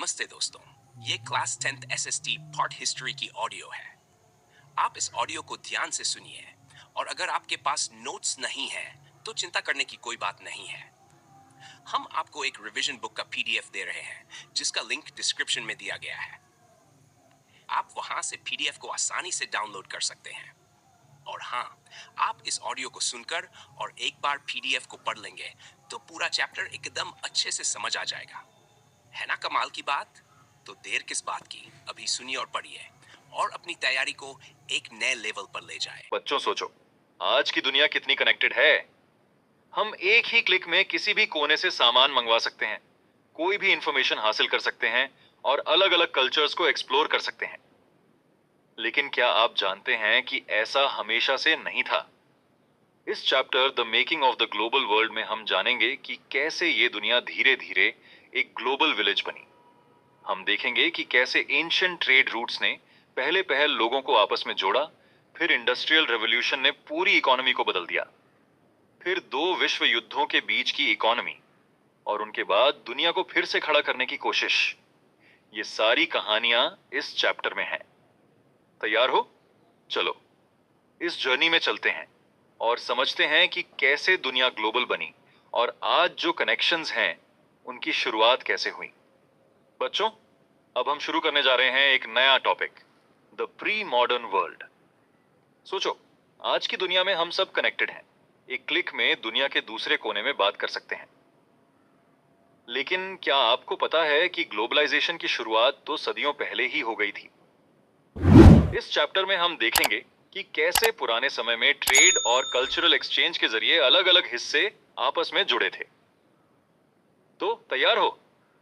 नमस्ते दोस्तों, ये class 10th SST pot history की ऑडियो है। आप इस ऑडियो को ध्यान से सुनिए और अगर आपके पास नोट्स नहीं है तो चिंता करने की कोई बात नहीं है। हम आपको एक रिवीजन बुक का पीडीएफ दे रहे हैं जिसका लिंक डिस्क्रिप्शन में दिया गया है। आप वहां से पीडीएफ को आसानी से डाउनलोड कर सकते हैं। और हाँ, आप इस ऑडियो को सुनकर और एक बार पीडीएफ को पढ़ लेंगे तो पूरा चैप्टर एकदम अच्छे से समझ आ जाएगा। है ना कमाल की बात? तो देर किस बात की, अभी सुनिए और पढ़िए और अपनी तैयारी को एक नए लेवल पर ले जाए। बच्चों सोचो, आज की दुनिया कितनी कनेक्टेड है। हम एक ही क्लिक में किसी भी कोने से सामान मंगवा सकते हैं, कोई भी इंफॉर्मेशन हासिल कर सकते हैं और अलग अलग कल्चर्स को एक्सप्लोर कर सकते हैं। लेकिन क्या आप जानते हैं कि ऐसा हमेशा से नहीं था? इस chapter the making of the global world में हम जानेंगे कि कैसे ये दुनिया धीरे धीरे एक ग्लोबल विलेज बनी। हम देखेंगे कि कैसे एंशिएंट ट्रेड रूट्स ने पहले पहल लोगों को आपस में जोड़ा, फिर इंडस्ट्रियल रेवोल्यूशन ने पूरी इकोनॉमी को बदल दिया, फिर दो विश्व युद्धों के बीच की इकोनॉमी और उनके बाद दुनिया को फिर से खड़ा करने की कोशिश। ये सारी कहानियां इस चैप्टर में हैं। तैयार हो? चलो इस जर्नी में चलते हैं और समझते हैं कि कैसे दुनिया ग्लोबल बनी और आज जो कनेक्शंस हैं उनकी शुरुआत कैसे हुई। बच्चों, अब हम शुरू करने जा रहे हैं एक नया topic, the pre modern world. सोचो, आज की दुनिया में हम सब कनेक्टेड हैं, एक क्लिक में दुनिया के दूसरे कोने में बात कर सकते हैं। लेकिन क्या आपको पता है कि ग्लोबलाइजेशन की शुरुआत तो सदियों पहले ही हो गई थी। इस चैप्टर में हम देखेंगे कि कैसे पुराने समय में ट्रेड और कल्चरल एक्सचेंज के जरिए अलग अलग हिस्से आपस में जुड़े थे। तो तैयार हो?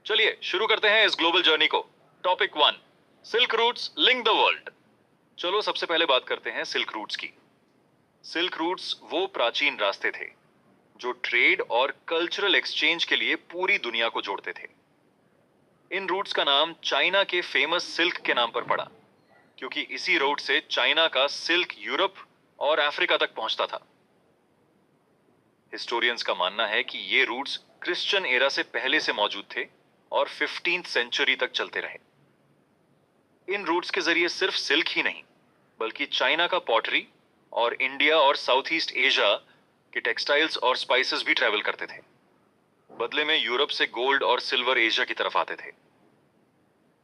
चलिए शुरू करते हैं इस ग्लोबल जर्नी को। Topic 1, silk routes link the world. चलो सबसे पहले बात करते हैं सिल्क रूट्स की। सिल्क रूट्स वो प्राचीन रास्ते थे जो ट्रेड और कल्चरल एक्सचेंज के लिए पूरी दुनिया को जोड़ते थे। इन रूट्स का नाम चाइना के फेमस सिल्क के नाम पर पड़ा, क्योंकि इसी रोड से चाइना का सिल्क यूरोप और अफ्रीका तक पहुंचता था। हिस्टोरियंस का मानना है कि ये रूट्स क्रिश्चियन एरा से पहले से मौजूद थे और 15th सेंचुरी तक चलते रहे। इन रूट्स के जरिए सिर्फ सिल्क ही नहीं, बल्कि चाइना का पॉटरी और इंडिया और साउथ ईस्ट एशिया के टेक्सटाइल्स और स्पाइसेस भी ट्रेवल करते थे। बदले में यूरोप से गोल्ड और सिल्वर एशिया की तरफ आते थे।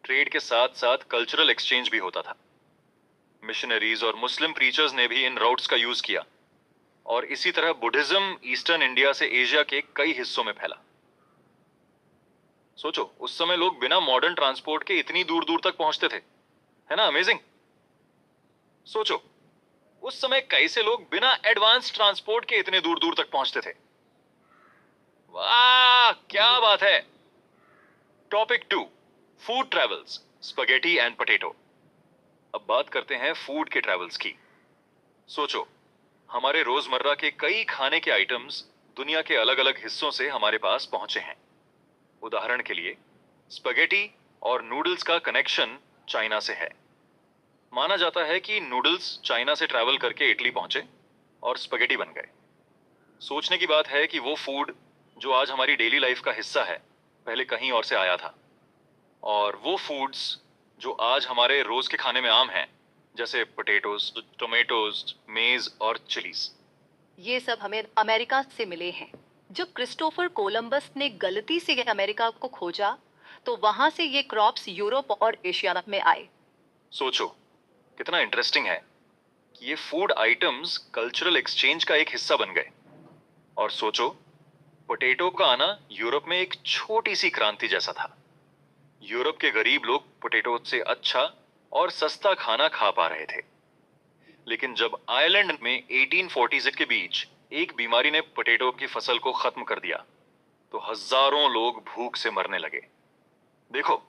ट्रेड के साथ साथ कल्चरल एक्सचेंज भी होता था। मिशनरीज और मुस्लिम प्रीचर्स ने भी इन रूट्स का यूज किया और इसी तरह बुद्धिज्म ईस्टर्न इंडिया से एशिया के कई हिस्सों में फैला। सोचो, उस समय लोग बिना मॉडर्न ट्रांसपोर्ट के इतनी दूर दूर तक पहुंचते थे, है ना अमेजिंग? सोचो, उस समय कैसे लोग बिना एडवांस ट्रांसपोर्ट के इतने दूर दूर तक पहुंचते थे। वाह, क्या बात है। Topic 2, food travels, spaghetti and potato. अब बात करते हैं फूड के ट्रेवल्स की। सोचो, हमारे रोजमर्रा के कई खाने के आइटम्स दुनिया के अलग अलग हिस्सों से हमारे पास पहुंचे हैं। उदाहरण के लिए, स्पगेटी और नूडल्स का कनेक्शन चाइना से है। माना जाता है कि नूडल्स चाइना से ट्रैवल करके इटली पहुंचे और स्पगेटी बन गए। सोचने की बात है कि वो फूड जो आज हमारी डेली लाइफ का हिस्सा है, पहले कहीं और से आया था। और वो फूड्स जो आज हमारे रोज के खाने में आम हैं, जैसे पोटैटोज, टोमेटोज, मेज और चिलीज, ये सब हमें अमेरिका से मिले हैं। जब क्रिस्टोफर कोलंबस ने गलती से अमेरिका को खोजा तो वहां से ये क्रॉप्स यूरोप और एशिया में आए। सोचो, कितना इंटरेस्टिंग है कि ये फूड आइटम्स कल्चरल एक्सचेंज का एक हिस्सा बन गए। और सोचो, पोटैटो का आना यूरोप में एक छोटी सी क्रांति जैसा था। यूरोप के गरीब लोग पोटैटो से अच्छा और सस्ता खाना खा पा रहे थे। लेकिन जब आयरलैंड में 1840s के बीच एक बीमारी ने पोटैटो की फसल को खत्म कर दिया, तो हजारों लोग भूख से मरने लगे। देखो,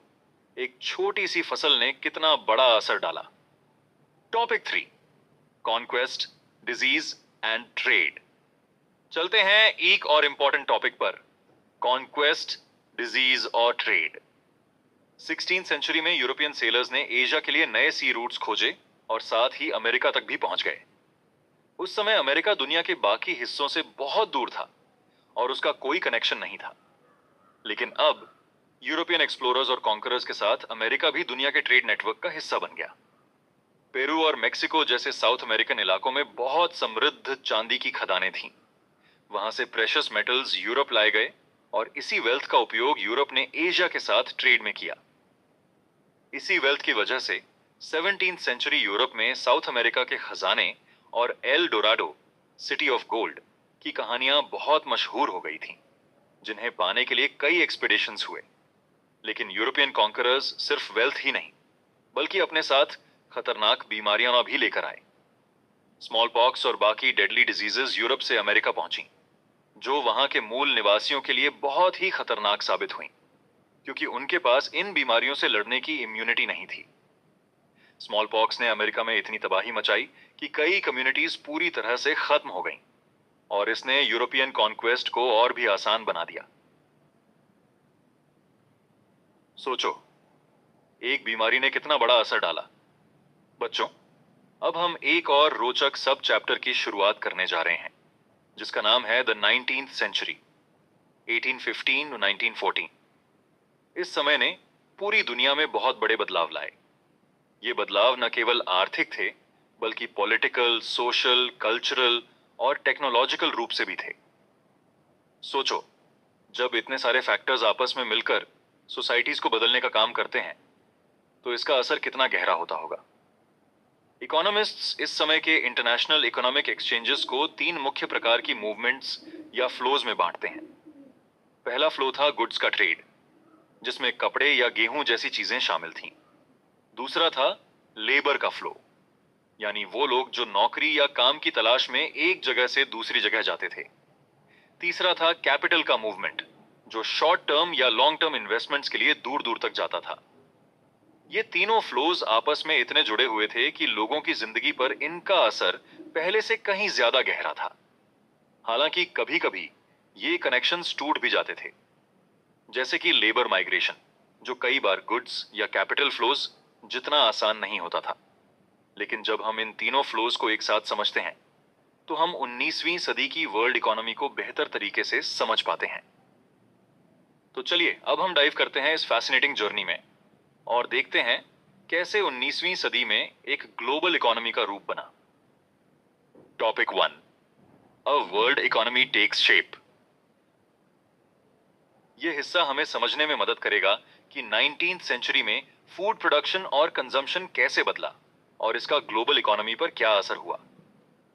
एक छोटी सी फसल ने कितना बड़ा असर डाला। Topic 3, conquest, disease and trade. चलते हैं एक और इंपॉर्टेंट टॉपिक पर, कॉन्क्वेस्ट, डिजीज और ट्रेड। 16th सेंचुरी में यूरोपियन सेलर्स ने एशिया के लिए नए सी रूट्स खोजे और साथ ही अमेरिका तक भी पहुंच गए। उस समय अमेरिका दुनिया के बाकी हिस्सों से बहुत दूर था और उसका कोई कनेक्शन नहीं था। लेकिन अब यूरोपियन एक्सप्लोरर्स और कॉन्करर्स के साथ अमेरिका भी दुनिया के ट्रेड नेटवर्क का हिस्सा बन गया। पेरू और मेक्सिको जैसे साउथ अमेरिकन इलाकों में बहुत समृद्ध चांदी की खदानें थीं। वहां से प्रेशियस मेटल्स यूरोप लाए गए और इसी वेल्थ का उपयोग यूरोप ने एशिया के साथ ट्रेड में किया। इसी वेल्थ की वजह से 17th सेंचुरी यूरोप में साउथ अमेरिका के खजाने और L Dorado, city of gold की कहानियां बहुत मशहूर हो गई थीं, जिन्हें पाने के लिए कई एक्सपेडिशंस हुए। लेकिन यूरोपियन कॉन्करर्स सिर्फ वेल्थ ही नहीं, बल्कि अपने साथ खतरनाक बीमारियां भी लेकर आए। स्मॉल पॉक्स और बाकी डेडली डिजीजेस यूरोप से अमेरिका पहुंची, जो वहां के मूल निवासियों के लिए बहुत ही खतरनाक साबित हुई, क्योंकि उनके पास इन बीमारियों से लड़ने की इम्यूनिटी नहीं थी। स्मॉल पॉक्स ने अमेरिका में इतनी तबाही मचाई कि कई कम्युनिटीज पूरी तरह से खत्म हो गईं, और इसने यूरोपियन कॉन्क्वेस्ट को और भी आसान बना दिया। सोचो, एक बीमारी ने कितना बड़ा असर डाला। बच्चों, अब हम एक और रोचक सब चैप्टर की शुरुआत करने जा रहे हैं, जिसका नाम है द 19th सेंचुरी, 1815 to 1914। इस समय ने पूरी दुनिया में बहुत बड़े बदलाव लाए। ये बदलाव न केवल आर्थिक थे, बल्कि पॉलिटिकल, सोशल, कल्चरल और टेक्नोलॉजिकल रूप से भी थे। सोचो, जब इतने सारे फैक्टर्स आपस में मिलकर सोसाइटीज को बदलने का काम करते हैं, तो इसका असर कितना गहरा होता होगा। इकोनॉमिस्ट्स इस समय के इंटरनेशनल इकोनॉमिक एक्सचेंजेस को तीन मुख्य प्रकार की मूवमेंट्स या फ्लोज में बांटते हैं। पहला फ्लो था गुड्स का ट्रेड, जिसमें कपड़े या गेहूं जैसी चीजें शामिल थीं। दूसरा था लेबर का फ्लो, यानी वो लोग जो नौकरी या काम की तलाश में एक जगह से दूसरी जगह जाते थे। तीसरा था कैपिटल का मूवमेंट, जो शॉर्ट टर्म या लॉन्ग टर्म इन्वेस्टमेंट्स के लिए दूर दूर तक जाता था। ये तीनों फ्लोज आपस में इतने जुड़े हुए थे कि लोगों की जिंदगी पर इनका असर पहले से कहीं ज्यादा गहरा था। हालांकि कभी कभी ये कनेक्शंस टूट भी जाते थे, जैसे कि लेबर माइग्रेशन, जो कई बार गुड्स या कैपिटल फ्लोज जितना आसान नहीं होता था। लेकिन जब हम इन तीनों फ्लोज को एक साथ समझते हैं, तो हम 19वीं सदी की वर्ल्ड इकोनॉमी को बेहतर तरीके से समझ पाते हैं। तो चलिए अब हम डाइव करते हैं इस फैसिनेटिंग जर्नी में और देखते हैं कैसे 19वीं सदी में एक ग्लोबल इकोनॉमी का रूप बना। Topic 1, a world economy takes shape. यह हिस्सा हमें समझने में मदद करेगा कि 19th सेंचुरी में फूड प्रोडक्शन और कंजम्पशन कैसे बदला और इसका ग्लोबल इकोनॉमी पर क्या असर हुआ।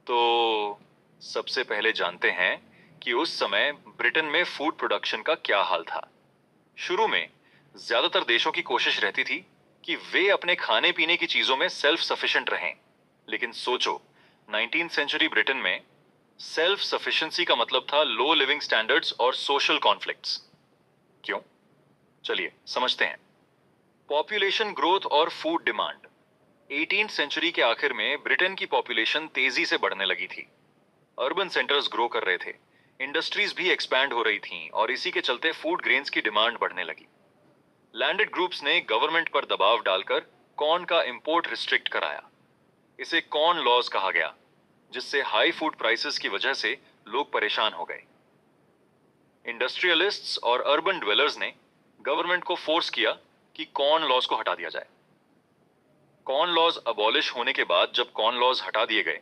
तो सबसे पहले जानते हैं कि उस समय ब्रिटेन में फूड प्रोडक्शन का क्या हाल था। शुरू में ज्यादातर देशों की कोशिश रहती थी कि वे अपने खाने पीने की चीजों में सेल्फ सफिशिएंट रहें। लेकिन सोचो, 19th सेंचुरी ब्रिटेन में सेल्फ सफिशिएंसी का मतलब था लो लिविंग स्टैंडर्ड्स और सोशल कॉन्फ्लिक्ट्स। क्यों? चलिए समझते हैं। पॉपुलेशन ग्रोथ और फूड डिमांड। 18th सेंचुरी के आखिर में ब्रिटेन की पॉपुलेशन तेजी से बढ़ने लगी थी। अर्बन सेंटर्स ग्रो कर रहे थे, इंडस्ट्रीज भी एक्सपैंड हो रही थीं और इसी के चलते फूड ग्रेन्स की डिमांड बढ़ने लगी। लैंडेड ग्रुप्स ने गवर्नमेंट पर दबाव डालकर कॉर्न का इंपोर्ट रिस्ट्रिक्ट कराया। इसे कॉर्न लॉज कहा गया, जिससे हाई फूड प्राइसेस की वजह से लोग परेशान हो गए। इंडस्ट्रियलिस्ट्स और अर्बन ड्वेलर्स ने गवर्नमेंट को फोर्स किया कि कॉर्न लॉज को हटा दिया जाए। कॉर्न लॉज अबॉलिश होने के बाद जब कॉर्न लॉज हटा दिए गए,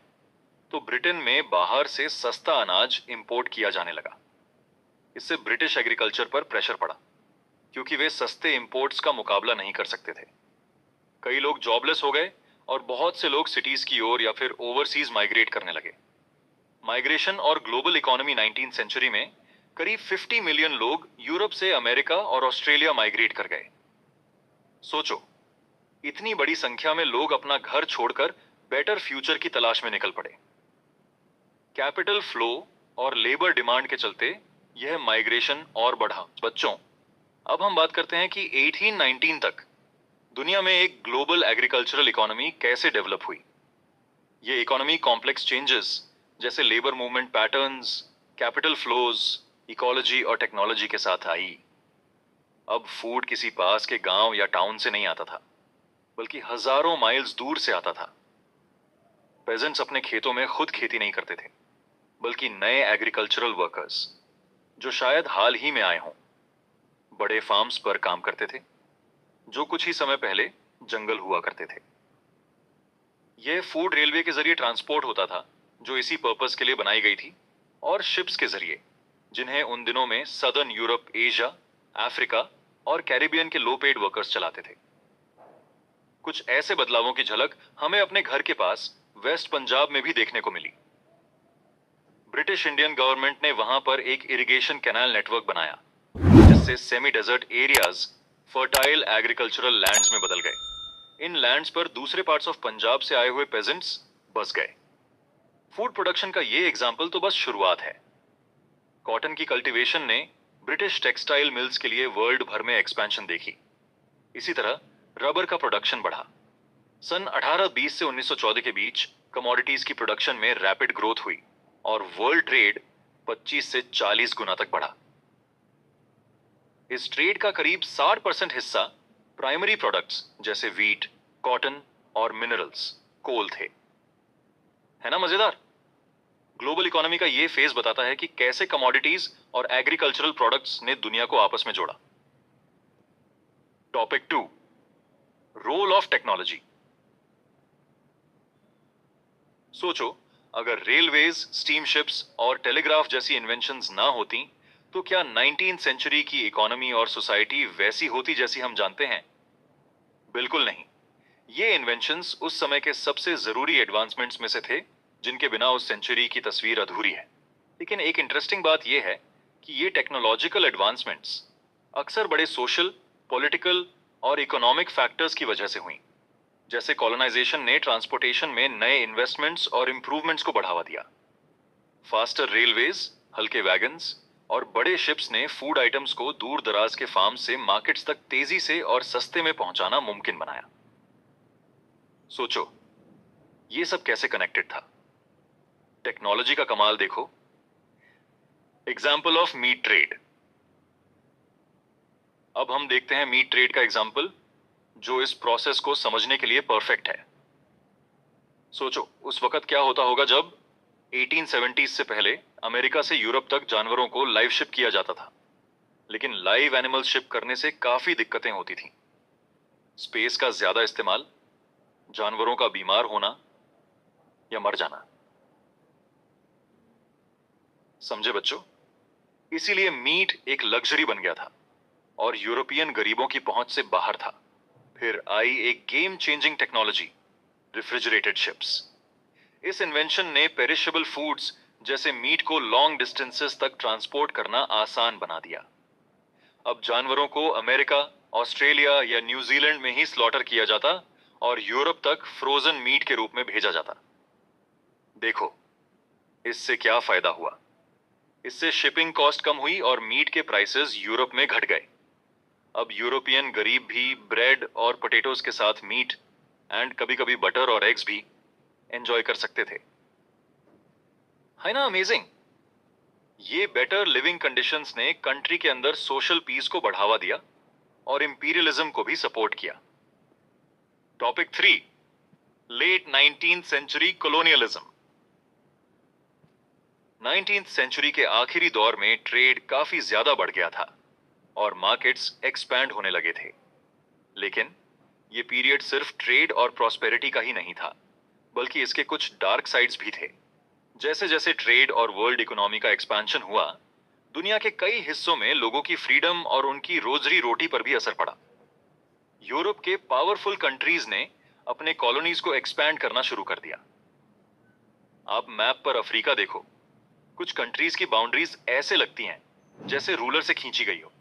तो ब्रिटेन में बाहर से सस्ता अनाज इंपोर्ट किया जाने लगा। इससे ब्रिटिश एग्रीकल्चर पर प्रेशर पड़ा, क्योंकि वे सस्ते इंपोर्ट्स का मुकाबला नहीं कर सकते थे। कई लोग जॉबलेस हो गए और बहुत से लोग सिटीज की ओर या फिर ओवरसीज माइग्रेट करने लगे। माइग्रेशन और ग्लोबल इकोनॉमी 19th सेंचुरी में करीब 50 मिलियन लोग यूरोप से अमेरिका और ऑस्ट्रेलिया माइग्रेट कर गए। सोचो, इतनी बड़ी संख्या में लोग अपना घर छोड़कर बेटर फ्यूचर की तलाश में निकल पड़े। कैपिटल फ्लो और लेबर डिमांड के चलते यह माइग्रेशन और बढ़ा। बच्चों, अब हम बात करते हैं कि 1819 तक दुनिया में एक ग्लोबल एग्रीकल्चरल इकोनॉमी कैसे डेवलप हुई। ये इकोनॉमी कॉम्प्लेक्स चेंजेस जैसे labour movement patterns, capital flows, ecology और टेक्नोलॉजी के साथ आई। अब फूड किसी पास के गांव या टाउन से नहीं आता था, बल्कि हजारों माइल्स दूर से आता था। पेजेंट्स अपने खेतों में खुद खेती नहीं करते थे, बल्कि नए एग्रीकल्चरल वर्कर्स, जो शायद हाल ही में आए हों, बड़े फार्म्स पर काम करते थे, जो कुछ ही समय पहले जंगल हुआ करते थे। यह फूड रेलवे के जरिए ट्रांसपोर्ट होता था, जो इसी पर्पस के लिए बनाई गई थी, और शिप्स के जरिए, जिन्हें उन दिनों में सदर्न यूरोप, एशिया, अफ्रीका और कैरिबियन के लो पेड वर्कर्स चलाते थे। कुछ ऐसे बदलावों की झलक हमें अपने घर के पास वेस्ट पंजाब में भी देखने को मिली। ब्रिटिश इंडियन गवर्नमेंट ने वहां पर एक इरिगेशन कैनाल नेटवर्क बनाया, जिससे semi desert areas fertile agricultural lands में बदल गए। इन लैंड्स पर दूसरे पार्ट्स ऑफ पंजाब से आए हुए पेजेंट्स बस गए। फूड प्रोडक्शन का ये एग्जाम्पल तो बस शुरुआत है। कॉटन की कल्टीवेशन ने ब्रिटिश टेक्सटाइल मिल्स के लिए वर्ल्ड भर में एक्सपेंशन देखी। इसी तरह रबर का प्रोडक्शन बढ़ा। सन 1820 से 1914 के बीच कमोडिटीज की प्रोडक्शन में रैपिड ग्रोथ हुई और वर्ल्ड ट्रेड 25 से 40 गुना तक बढ़ा। इस ट्रेड का करीब 60% हिस्सा प्राइमरी प्रोडक्ट्स जैसे वीट, कॉटन और मिनरल्स, कोल थे। है ना मजेदार? ग्लोबल इकोनॉमी का यह फेज बताता है कि कैसे कमोडिटीज और एग्रीकल्चरल प्रोडक्ट्स ने दुनिया को आपस में जोड़ा। Topic 2, role of technology. सोचो, अगर रेलवेज, स्टीमशिप्स और टेलीग्राफ जैसी इन्वेंशंस ना होती, तो क्या 19th सेंचुरी की इकोनॉमी और सोसाइटी वैसी होती जैसी हम जानते हैं? बिल्कुल नहीं। ये इन्वेंशंस उस समय के सबसे जरूरी एडवांसमेंट्स में से थे, जिनके बिना उस सेंचुरी की तस्वीर अधूरी है। लेकिन एक इंटरेस्टिंग बात यह है कि ये टेक्नोलॉजिकल एडवांसमेंट्स अक्सर बड़े सोशल, पॉलिटिकल और इकोनॉमिक फैक्टर्स की वजह से हुई। जैसे कॉलोनाइजेशन ने ट्रांसपोर्टेशन में नए इन्वेस्टमेंट्स और इंप्रूवमेंट्स को बढ़ावा दिया। फास्टर रेलवेज, हल्के वैगन्स और बड़े शिप्स ने फूड आइटम्स को दूर दराज के फार्म से मार्केट्स तक तेजी से और सस्ते में पहुंचाना मुमकिन बनाया। सोचो, ये सब कैसे कनेक्टेड था? टेक्नोलॉजी का कमाल देखो। Example of meat trade. अब हम देखते हैं मीट ट्रेड का एग्जाम्पल, जो इस प्रोसेस को समझने के लिए परफेक्ट है। सोचो, उस वक्त क्या होता होगा जब 1870s से पहले अमेरिका से यूरोप तक जानवरों को लाइव शिप किया जाता था। लेकिन लाइव एनिमल शिप करने से काफी दिक्कतें होती थीं। स्पेस का ज्यादा इस्तेमाल, जानवरों का बीमार होना या मर जाना। समझे बच्चों? इसीलिए मीट एक लग्जरी बन गया था और यूरोपियन गरीबों की पहुंच से बाहर था। फिर आई एक game changing technology, refrigerated ships. इस इन्वेंशन ने पेरिशेबल फूड्स जैसे मीट को लॉन्ग डिस्टेंसेस तक ट्रांसपोर्ट करना आसान बना दिया। अब जानवरों को अमेरिका, ऑस्ट्रेलिया या न्यूजीलैंड में ही स्लॉटर किया जाता और यूरोप तक फ्रोजन मीट के रूप में भेजा जाता। देखो, इससे क्या फायदा हुआ? इससे शिपिंग कॉस्ट कम हुई और मीट के प्राइसेस यूरोप में घट गए। अब यूरोपियन गरीब भी ब्रेड और पोटैटोज के साथ मीट एंड कभी-कभी बटर और एग्स भी एंजॉय कर सकते थे। है ना अमेजिंग? ये बेटर लिविंग कंडीशंस ने कंट्री के अंदर सोशल पीस को बढ़ावा दिया और इंपीरियलिज्म को भी सपोर्ट किया। Topic 3, late 19th century colonialism. 19th century के आखिरी दौर में ट्रेड काफी ज्यादा बढ़ गया था और मार्केट्स एक्सपैंड होने लगे थे। लेकिन ये पीरियड सिर्फ ट्रेड और प्रॉस्पेरिटी का ही नहीं था, बल्कि इसके कुछ डार्क साइड्स भी थे। जैसे जैसे ट्रेड और वर्ल्ड इकोनॉमी का एक्सपेंशन हुआ, दुनिया के कई हिस्सों में लोगों की फ्रीडम और उनकी रोजरी रोटी पर भी असर पड़ा। यूरोप के पावरफुल कंट्रीज ने अपने कॉलोनीज को एक्सपैंड करना शुरू कर दिया। आप मैप पर अफ्रीका देखो। कुछ कंट्रीज की बाउंड्रीज ऐसे लगती हैं जैसे रूलर से खींची गई हो।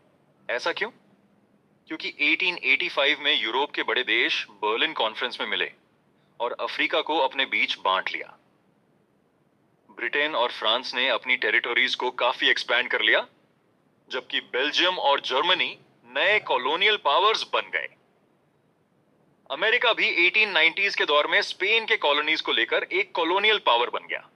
ऐसा क्यों? क्योंकि 1885 में यूरोप के बड़े देश बर्लिन कॉन्फ्रेंस में मिले और अफ्रीका को अपने बीच बांट लिया। ब्रिटेन और फ्रांस ने अपनी टेरिटोरीज को काफी एक्सपैंड कर लिया, जबकि बेल्जियम और जर्मनी नए कॉलोनियल पावर्स बन गए। अमेरिका भी 1890s के दौर में स्पेन के कॉलोनीज को लेकर एक कॉलोनियल पावर बन गया।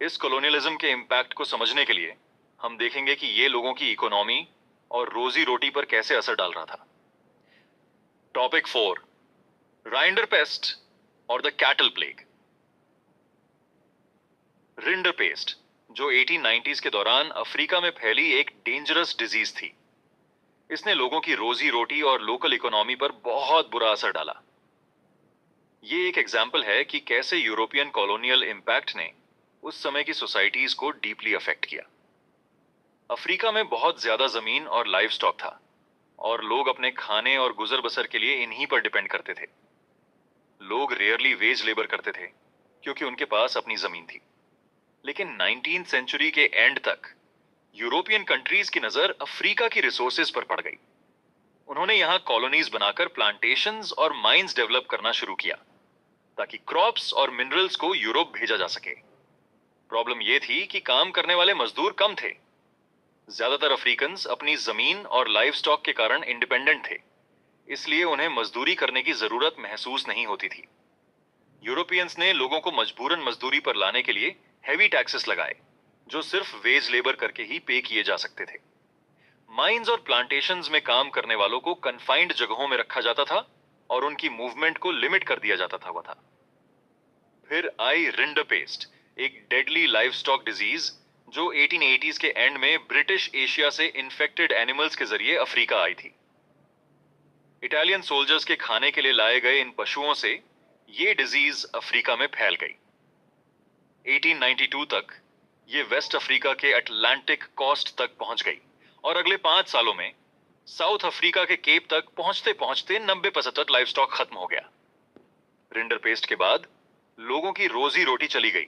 इस कॉलोनियलिज्म के इंपैक्ट को समझने के लिए हम देखेंगे कि ये लोगों की इकोनॉमी और रोजी रोटी पर कैसे असर डाल रहा था। टॉपिक 4, राइंडरपेस्ट और द कैटल प्लेग। रिंडरपेस्ट, जो 1890s के दौरान अफ्रीका में फैली एक डेंजरस डिजीज थी, इसने लोगों की रोजी रोटी और लोकल इकोनॉमी पर बहुत बुरा असर डाला। ये एक एग्जाम्पल है कि कैसे यूरोपियन कॉलोनियल इम्पैक्ट ने उस समय की सोसाइटीज को डीपली अफेक्ट किया। अफ्रीका में बहुत ज्यादा जमीन और लाइव स्टॉक था और लोग अपने खाने और गुजर बसर के लिए इन्हीं पर डिपेंड करते थे। लोग रेयरली वेज लेबर करते थे क्योंकि उनके पास अपनी जमीन थी। लेकिन 19th सेंचुरी के एंड तक यूरोपियन कंट्रीज की नजर अफ्रीका की रिसोर्सेज पर पड़ गई। उन्होंने यहां कॉलोनीज बनाकर प्लांटेशंस और माइंस डेवलप करना शुरू किया ताकि क्रॉप्स और मिनरल्स को यूरोप भेजा जा सके। प्रॉब्लम यह थी कि काम करने वाले मजदूर कम थे। ज्यादातर अफ्रीकन्स अपनी जमीन और लाइव स्टॉक के कारण इंडिपेंडेंट थे, इसलिए उन्हें मजदूरी करने की जरूरत महसूस नहीं होती थी। यूरोपियंस ने लोगों को मजबूरन मजदूरी पर लाने के लिए हैवी टैक्सेस लगाए, जो सिर्फ वेज लेबर करके ही पे किए जा सकते थे। माइंस और प्लांटेशंस में काम करने वालों को कन्फाइंड जगहों में रखा जाता था और उनकी मूवमेंट को लिमिट कर दिया जाता था। फिर आई रिंडरपेस्ट, एक डेडली लाइव स्टॉक डिजीज जो 1880s के एंड में ब्रिटिश एशिया से इन्फेक्टेड एनिमल्स के जरिए अफ्रीका आई थी। इटालियन सोल्जर्स के खाने के लिए लाए गए इन पशुओं से ये डिजीज अफ्रीका में फैल गई। 1892 तक ये वेस्ट अफ्रीका के अटलांटिक कोस्ट तक पहुंच गई और अगले 5 सालों में साउथ अफ्रीका के केप तक पहुंचते पहुंचते 90% लाइव स्टॉक खत्म हो गया। रिंडरपेस्ट के बाद लोगों की रोजी रोटी चली गई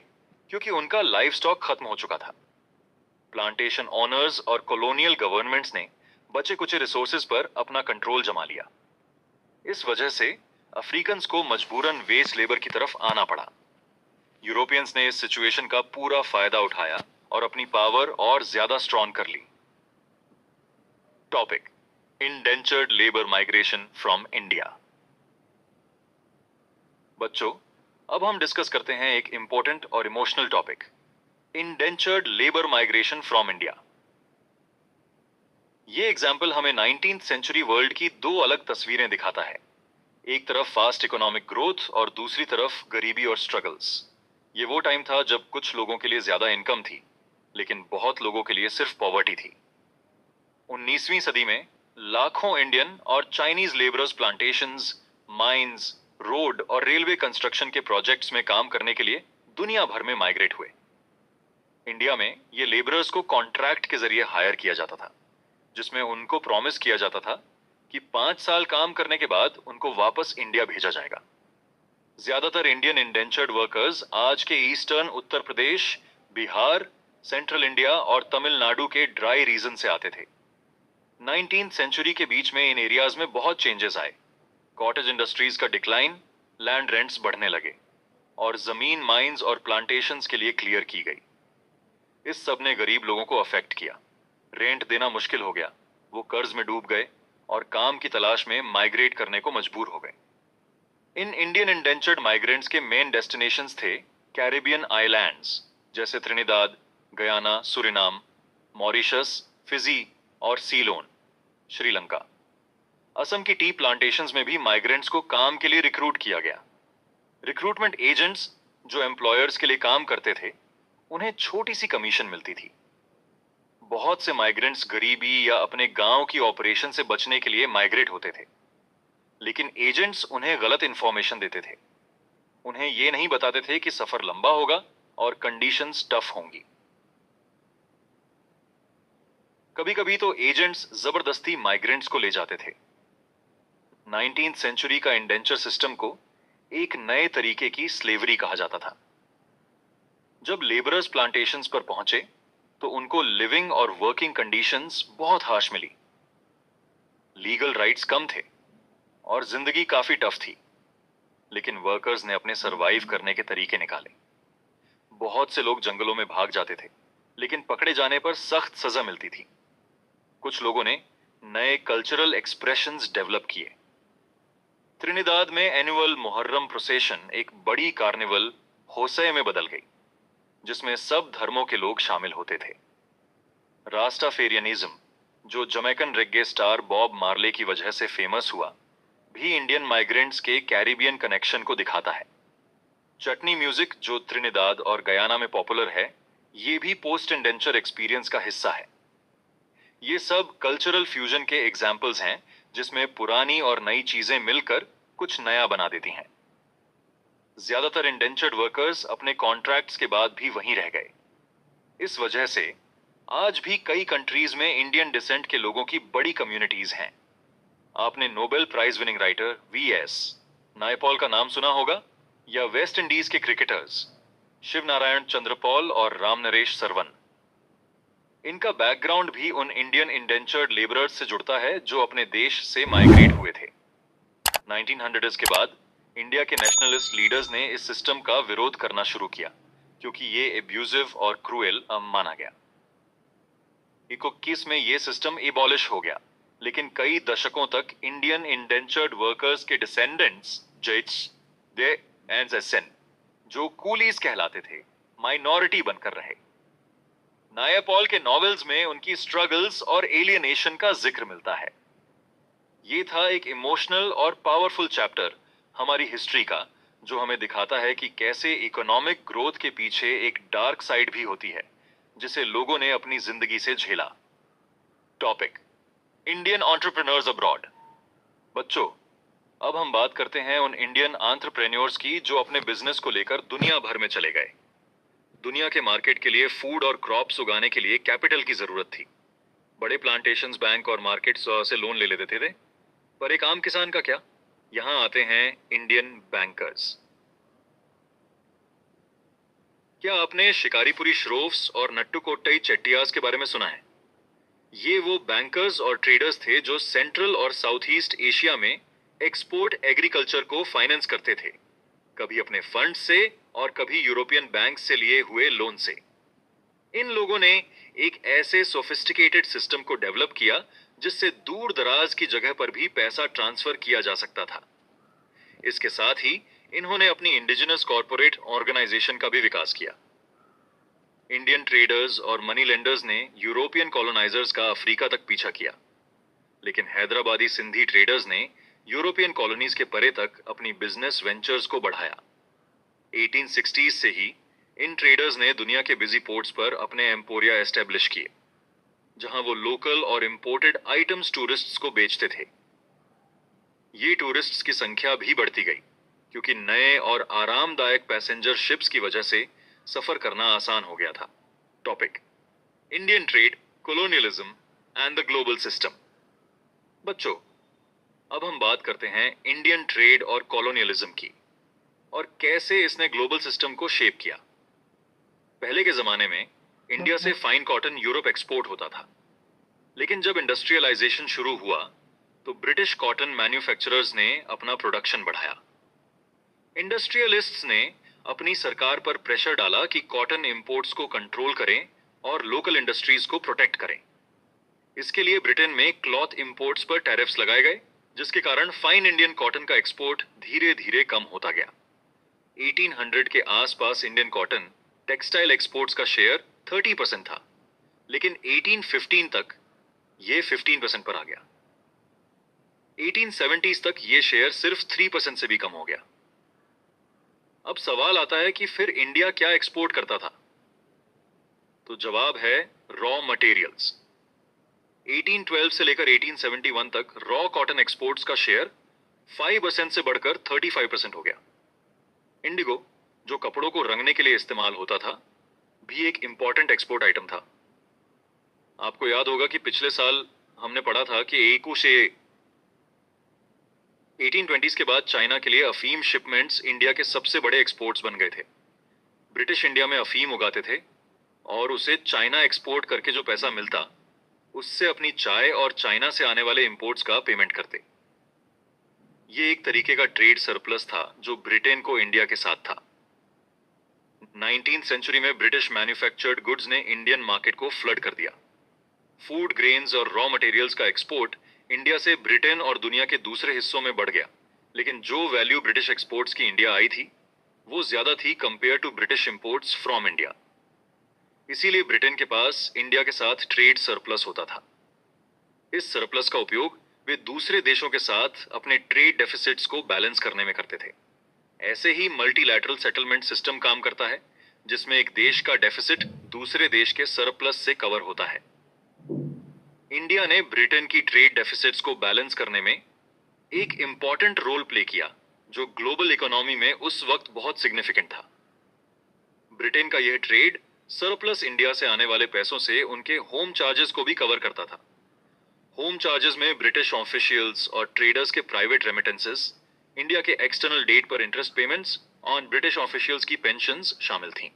क्योंकि उनका लाइव स्टॉक खत्म हो चुका था। प्लांटेशन ओनर्स और कॉलोनियल गवर्नमेंट्स ने बचे कुचे रिसोर्सेज पर अपना कंट्रोल जमा लिया। इस वजह से अफ्रीकन्स को मजबूरन वेज लेबर की तरफ आना पड़ा। यूरोपियंस ने इस सिचुएशन का पूरा फायदा उठाया और अपनी पावर और ज्यादा स्ट्रॉन्ग कर ली। Topic: indentured labour migration from India. बच्चों, अब हम डिस्कस करते हैं एक इंपॉर्टेंट और emotional topic, indentured labour migration from India. ये एग्जाम्पल हमें 19th सेंचुरी वर्ल्ड की दो अलग तस्वीरें दिखाता है। एक तरफ फास्ट इकोनॉमिक ग्रोथ और दूसरी तरफ गरीबी और स्ट्रगल्स। ये वो टाइम था जब कुछ लोगों के लिए ज्यादा इनकम थी, लेकिन बहुत लोगों के लिए सिर्फ पॉवर्टी थी। 19वीं सदी में लाखों इंडियन और Chinese labourers plantations, mines, road और रेलवे कंस्ट्रक्शन के प्रोजेक्ट्स में काम करने के लिए दुनिया भर में माइग्रेट हुए। इंडिया में ये लेबरर्स को कॉन्ट्रैक्ट के जरिए हायर किया जाता था, जिसमें उनको प्रॉमिस किया जाता था कि 5 साल काम करने के बाद उनको वापस इंडिया भेजा जाएगा। ज्यादातर इंडियन इंडेंचर्ड वर्कर्स आज के eastern Uttar Pradesh, Bihar, central India और तमिलनाडु के ड्राई रीजन से आते थे। 19th सेंचुरी के बीच में इन एरियाज में बहुत चेंजेस आए। कॉटेज इंडस्ट्रीज का डिक्लाइन, लैंड रेंट्स बढ़ने लगे और जमीन माइंस और प्लांटेशंस के लिए क्लियर की गई। इस सब ने गरीब लोगों को अफेक्ट किया। रेंट देना मुश्किल हो गया, वो कर्ज में डूब गए और काम की तलाश में माइग्रेट करने को मजबूर हो गए। इन इंडियन इंडेंचर्ड माइग्रेंट्स के मेन डेस्टिनेशंस थे कैरिबियन आइलैंड्स जैसे Trinidad, Guyana, Suriname, Mauritius, Fiji और सीलोन, श्रीलंका। असम की टी प्लांटेशंस में भी माइग्रेंट्स को काम के लिए रिक्रूट किया गया। रिक्रूटमेंट एजेंट्स जो एम्प्लॉयर्स के लिए काम करते थे, उन्हें छोटी सी कमीशन मिलती थी। बहुत से माइग्रेंट्स गरीबी या अपने गांव की ऑपरेशन से बचने के लिए माइग्रेट होते थे, लेकिन एजेंट्स उन्हें गलत इंफॉर्मेशन देते थे। उन्हें यह नहीं बताते थे कि सफर लंबा होगा और कंडीशंस टफ होंगी। कभी कभी तो एजेंट्स जबरदस्ती माइग्रेंट्स को ले जाते थे। 19th सेंचुरी का इंडेंचर सिस्टम को एक नए तरीके की स्लेवरी कहा जाता था। जब लेबरर्स प्लांटेशंस पर पहुंचे तो उनको लिविंग और वर्किंग कंडीशंस बहुत हार्श मिली। लीगल राइट्स कम थे और जिंदगी काफी टफ थी, लेकिन वर्कर्स ने अपने सरवाइव करने के तरीके निकाले। बहुत से लोग जंगलों में भाग जाते थे, लेकिन पकड़े जाने पर सख्त सजा मिलती थी। कुछ लोगों ने नए कल्चरल एक्सप्रेशंस डेवलप किए। त्रिनिदाद में एनुअल मुहर्रम प्रोसेशन एक बड़ी कार्निवल होसे में बदल गई, जिसमें सब धर्मों के लोग शामिल होते थे। रास्टाफेरियनिज्म, जो जमैकन रेगे स्टार बॉब मार्ले की वजह से फेमस हुआ, भी इंडियन माइग्रेंट्स के कैरिबियन कनेक्शन को दिखाता है। चटनी म्यूजिक, जो त्रिनिदाद और गयाना में पॉपुलर है, ये भी पोस्ट इंडेंचर एक्सपीरियंस का हिस्सा है। ये सब कल्चरल फ्यूजन के एग्जाम्पल्स हैं जिसमें पुरानी और नई चीजें मिलकर कुछ नया बना देती हैं। ज्यादातर इंडेंचर्ड वर्कर्स अपने कॉन्ट्रैक्ट्स के बाद भी वहीं रह गए। इस वजह से आज भी कई कंट्रीज में इंडियन डिसेंट के लोगों की बड़ी कम्युनिटीज हैं। आपने Nobel prize winning writer VS Naipaul का नाम सुना होगा, या वेस्ट इंडीज के क्रिकेटर्स शिव नारायण चंद्रपॉल और राम नरेश सरवन। इनका बैकग्राउंड भी उन इंडियन इंडेंचर्ड लेबरर्स से जुड़ता है जो अपने देश से माइग्रेट हुए थे। 1900s के बाद इंडिया के नेशनलिस्ट लीडर्स ने इस सिस्टम का विरोध करना शुरू किया क्योंकि ये एब्यूजिव और क्रूएल माना गया। 1921 में ये सिस्टम एबॉलिश हो गया, लेकिन कई दशकों तक इंडियन इंडेंचर्ड वर्कर्स के डिसेंडेंट्स जो कूलीज कहलाते थे, माइनॉरिटी बनकर रहे। नायपॉल के नॉवेल्स में उनकी स्ट्रगल्स और एलियनेशन का जिक्र मिलता है। ये था एक इमोशनल और पावरफुल चैप्टर हमारी हिस्ट्री का, जो हमें दिखाता है कि कैसे इकोनॉमिक ग्रोथ के पीछे एक डार्क साइड भी होती है जिसे लोगों ने अपनी जिंदगी से झेला। Topic: Indian entrepreneurs abroad. बच्चों, अब हम बात करते हैं उन इंडियन एंटरप्रेन्योर्स की जो अपने बिजनेस को लेकर दुनिया भर में चले गए। दुनिया के मार्केट के लिए फूड और क्रॉप्स उगाने के लिए कैपिटल की जरूरत थी। बड़े प्लांटेशंस बैंक और मार्केट्स से लोन ले लेते थे, पर एक आम किसान का क्या? यहां आते हैं इंडियन बैंकर्स। क्या आपने शिकारीपुरी श्रोफ्स और नट्टुकोट्टई चेट्टियार्स के बारे में सुना है? ये वो बैंकर्स और ट्रेडर्स थे जो सेंट्रल और साउथ ईस्ट एशिया में एक्सपोर्ट एग्रीकल्चर को फाइनेंस करते थे, कभी अपने फंड से और कभी यूरोपियन बैंक से लिए हुए लोन से। इन लोगों ने एक ऐसे सोफिस्टिकेटेड सिस्टम को डेवलप किया जिससे दूर दराज की जगह पर भी पैसा ट्रांसफर किया जा सकता था। इसके साथ ही इन्होंने अपनी इंडिजिनस कॉर्पोरेट ऑर्गेनाइजेशन का भी विकास किया। इंडियन ट्रेडर्स और मनी लेंडर्स ने यूरोपियन कॉलोनाइजर्स का अफ्रीका तक पीछा किया, लेकिन हैदराबादी सिंधी ट्रेडर्स ने यूरोपियन कॉलोनीज के परे तक अपनी बिजनेस वेंचर्स को बढ़ाया। 1860s से ही इन ट्रेडर्स ने दुनिया के बिजी पोर्ट्स पर अपने एम्पोरिया एस्टेब्लिश किए, जहां वो लोकल और इंपोर्टेड आइटम्स टूरिस्ट्स को बेचते थे। ये टूरिस्ट्स की संख्या भी बढ़ती गई क्योंकि नए और आरामदायक पैसेंजर शिप्स की वजह से सफर करना आसान हो गया था। Topic: Indian trade, colonialism and the global system. बच्चों, अब हम बात करते हैं इंडियन ट्रेड और कॉलोनियलिज्म की और कैसे इसने ग्लोबल सिस्टम को शेप किया। पहले के जमाने में इंडिया से फाइन कॉटन यूरोप एक्सपोर्ट होता था, लेकिन जब इंडस्ट्रियलाइजेशन शुरू हुआ तो ब्रिटिश कॉटन मैन्युफैक्चरर्स ने अपना प्रोडक्शन बढ़ाया। इंडस्ट्रियलिस्ट्स ने अपनी सरकार पर प्रेशर डाला कि कॉटन इंपोर्ट्स को कंट्रोल करें और लोकल इंडस्ट्रीज को प्रोटेक्ट करें। इसके लिए ब्रिटेन में क्लॉथ इंपोर्ट्स पर टैरिफ्स लगाए गए, जिसके कारण फाइन इंडियन कॉटन का एक्सपोर्ट धीरे धीरे कम होता गया। 1800 के आसपास इंडियन कॉटन टेक्सटाइल एक्सपोर्ट्स का शेयर 30% था, लेकिन 1815 तक ये 15% पर आ गया। 1870s तक ये शेयर सिर्फ 3% से भी कम हो गया। अब सवाल आता है कि फिर इंडिया क्या एक्सपोर्ट करता था? तो जवाब है रॉ मटेरियल्स। 1812 से लेकर 1871 तक रॉ कॉटन एक्सपोर्ट्स का शेयर 5% से बढ़कर 35% हो गया। इंडिगो, जो कपड़ों को रंगने के लिए इस्तेमाल होता था, भी एक इंपॉर्टेंट एक्सपोर्ट आइटम था। आपको याद होगा कि पिछले साल हमने पढ़ा था कि 1820s के बाद चाइना के लिए अफीम शिपमेंट्स इंडिया के सबसे बड़े एक्सपोर्ट्स बन गए थे। ब्रिटिश इंडिया में अफीम उगाते थे और उसे चाइना एक्सपोर्ट करके जो पैसा मिलता, उससे अपनी चाय और चाइना से आने वाले इंपोर्ट्स का पेमेंट करते। ये एक तरीके का ट्रेड सरप्लस था जो ब्रिटेन को इंडिया के साथ था। 19th सेंचुरी में ब्रिटिश मैन्युफैक्चर्ड गुड्स ने इंडियन मार्केट को फ्लड कर दिया। फूड ग्रेन्स और रॉ मटेरियल्स का एक्सपोर्ट इंडिया से ब्रिटेन और दुनिया के दूसरे हिस्सों में बढ़ गया, लेकिन जो वैल्यू ब्रिटिश एक्सपोर्ट्स की इंडिया आई थी वो ज्यादा थी compare to British imports from India. इसीलिए ब्रिटेन के पास इंडिया के साथ ट्रेड सरप्लस होता था। इस सरप्लस का उपयोग वे दूसरे देशों के साथ अपने ट्रेड डेफिसिट्स को बैलेंस करने में करते थे। ऐसे ही मल्टीलैटरल सेटलमेंट सिस्टम काम करता है, जिसमें एक देश का डेफिसिट दूसरे देश के सरप्लस से कवर होता है। इंडिया ने ब्रिटेन की ट्रेड डेफिसिट्स को बैलेंस करने में एक इंपॉर्टेंट रोल प्ले किया, जो ग्लोबल इकोनॉमी में उस वक्त बहुत सिग्निफिकेंट था। ब्रिटेन का यह ट्रेड सरप्लस इंडिया से आने वाले पैसों से उनके होम चार्जेस को भी कवर करता था। होम चार्जेस में ब्रिटिश ऑफिशियल्स और ट्रेडर्स के प्राइवेट रेमिटेंसेस, इंडिया के एक्सटर्नल डेट पर interest payments on British officials की पेंशन्स शामिल थीं।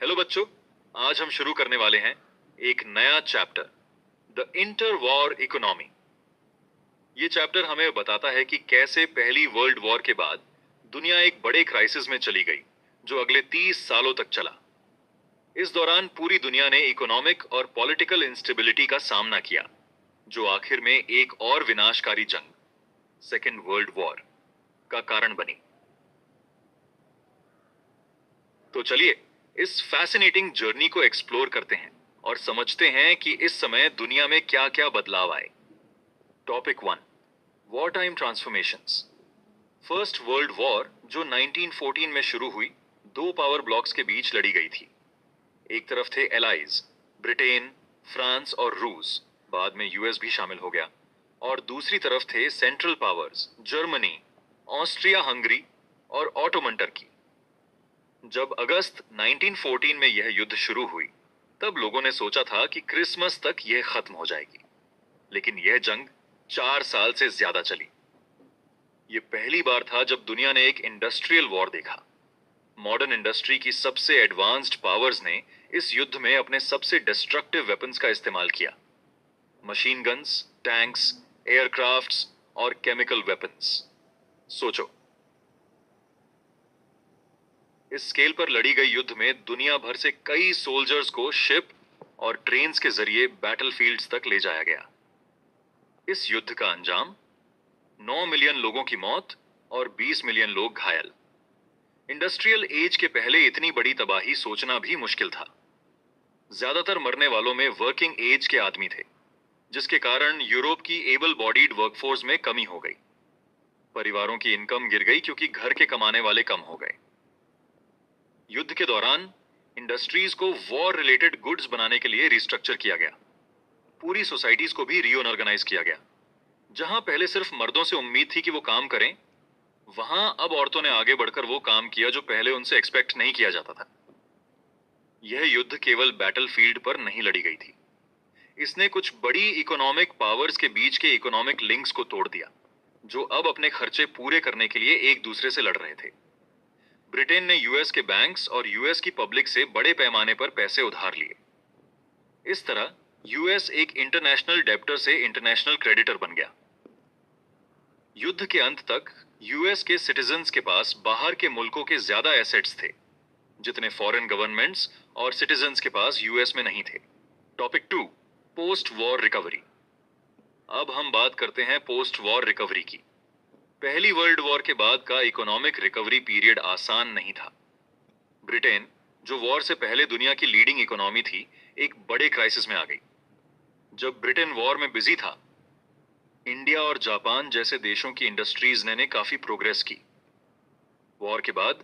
हेलो बच्चों, आज हम शुरू करने वाले हैं एक नया chapter, the inter war economy. ये चैप्टर हमें बताता है कि कैसे पहली वर्ल्ड वॉर के बाद दुनिया एक बड़े क्राइसिस में चली गई, जो अगले 30 सालों तक चला। इस दौरान पूरी दुनिया ने इकोनॉमिक और पॉलिटिकल इंस्टेबिलिटी का सामना किया, जो आखिर में एक और विनाशकारी जंग, सेकेंड वर्ल्ड वॉर, का कारण बनी। तो चलिए इस फैसिनेटिंग जर्नी को एक्सप्लोर करते हैं और समझते हैं कि इस समय दुनिया में क्या क्या बदलाव आए। Topic 1, war time transformations. First world war, जो 1914 में शुरू हुई, दो पावर ब्लॉक्स के बीच लड़ी गई थी। एक तरफ थे एलाइज, ब्रिटेन, फ्रांस और रूस, बाद में यूएस भी शामिल हो गया, और दूसरी तरफ थे central powers, Germany, Austria Hungary और ऑटोमन टर्की। जब अगस्त 1914 में यह युद्ध शुरू हुई, तब लोगों ने सोचा था कि क्रिसमस तक यह खत्म हो जाएगी, लेकिन यह जंग 4 साल से ज्यादा चली। यह पहली बार था जब दुनिया ने एक इंडस्ट्रियल वॉर देखा। मॉडर्न इंडस्ट्री की सबसे एडवांस्ड पावर्स ने इस युद्ध में अपने सबसे डिस्ट्रक्टिव वेपन्स का इस्तेमाल किया। मशीन गन्स, टैंक्स, एयरक्राफ्ट्स और केमिकल वेपन्स। सोचो, इस स्केल पर लड़ी गई युद्ध में दुनिया भर से कई सोल्जर्स को शिप और ट्रेन्स के जरिए बैटलफील्ड्स तक ले जाया गया। इस युद्ध का अंजाम 9 मिलियन लोगों की मौत और 20 मिलियन लोग घायल। इंडस्ट्रियल एज के पहले इतनी बड़ी तबाही सोचना भी मुश्किल था। ज्यादातर मरने वालों में वर्किंग एज के आदमी थे, जिसके कारण यूरोप की एबल बॉडीड वर्कफोर्स में कमी हो गई। परिवारों की इनकम गिर गई क्योंकि घर के कमाने वाले कम हो गए। युद्ध के दौरान इंडस्ट्रीज को वॉर रिलेटेड गुड्स बनाने के लिए रिस्ट्रक्चर किया गया। पूरी सोसाइटीज को भी रीऑर्गेनाइज किया गया। जहां पहले सिर्फ मर्दों से उम्मीद थी कि वो काम करें, वहां अब औरतों ने आगे बढ़कर वो काम किया जो पहले उनसे एक्सपेक्ट नहीं किया जाता था। यह युद्ध केवल बैटलफील्ड पर नहीं लड़ी गई थी, इसने कुछ बड़ी इकोनॉमिक पावर्स के बीच के इकोनॉमिक लिंक्स को तोड़ दिया, जो अब अपने खर्चे पूरे करने के लिए एक दूसरे से लड़ रहे थे। ब्रिटेन ने यूएस के बैंक्स और यूएस की पब्लिक से बड़े पैमाने पर पैसे उधार लिए। इस तरह यूएस एक इंटरनेशनल डेब्टर से इंटरनेशनल क्रेडिटर बन गया। युद्ध के अंत तक यूएस के सिटीजन्स के पास बाहर के मुल्कों के ज्यादा एसेट्स थे, जितने फॉरेन गवर्नमेंट्स और सिटीजन्स के पास यूएस में नहीं थे। Topic 2, post war recovery. अब हम बात करते हैं पोस्ट वॉर रिकवरी की। पहली वर्ल्ड वॉर के बाद का इकोनॉमिक रिकवरी पीरियड आसान नहीं था। ब्रिटेन, जो वॉर से पहले दुनिया की लीडिंग इकोनॉमी थी, एक बड़े क्राइसिस में आ गई। जब ब्रिटेन वॉर में बिजी था, इंडिया और जापान जैसे देशों की इंडस्ट्रीज ने काफी प्रोग्रेस की। वॉर के बाद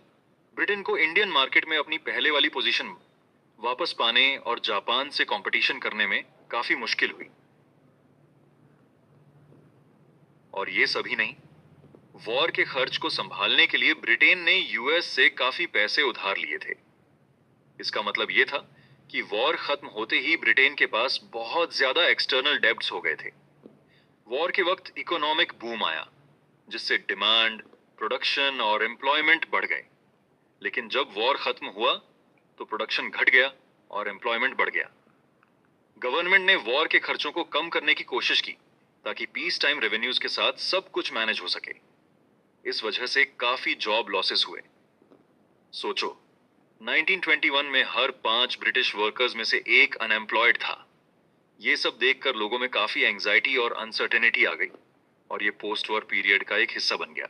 ब्रिटेन को इंडियन मार्केट में अपनी पहले वाली पोजीशन वापस पाने और जापान से कंपटीशन करने में काफी मुश्किल हुई। और ये सभी नहीं, वॉर के खर्च को संभालने के लिए ब्रिटेन ने यूएस से काफी पैसे उधार लिए थे। इसका मतलब यह था कि वॉर खत्म होते ही ब्रिटेन के पास बहुत ज्यादा एक्सटर्नल डेब्ट्स हो गए थे। वॉर के वक्त इकोनॉमिक बूम आया, जिससे डिमांड, प्रोडक्शन और एम्प्लॉयमेंट बढ़ गए। लेकिन जब वॉर खत्म हुआ तो प्रोडक्शन घट गया और एम्प्लॉयमेंट बढ़ गया। गवर्नमेंट ने वॉर के खर्चों को कम करने की कोशिश की, ताकि पीस टाइम रेवेन्यूज के साथ सब कुछ मैनेज हो सके। इस वजह से काफी जॉब लॉसेस हुए। सोचो, 1921 में हर 5 ब्रिटिश वर्कर्स में से एक अनएम्प्लॉयड था। ये सब देखकर लोगों में काफी एंजाइटी और अनसर्टेनिटी आ गई, और ये पोस्ट वॉर पीरियड का एक हिस्सा बन गया।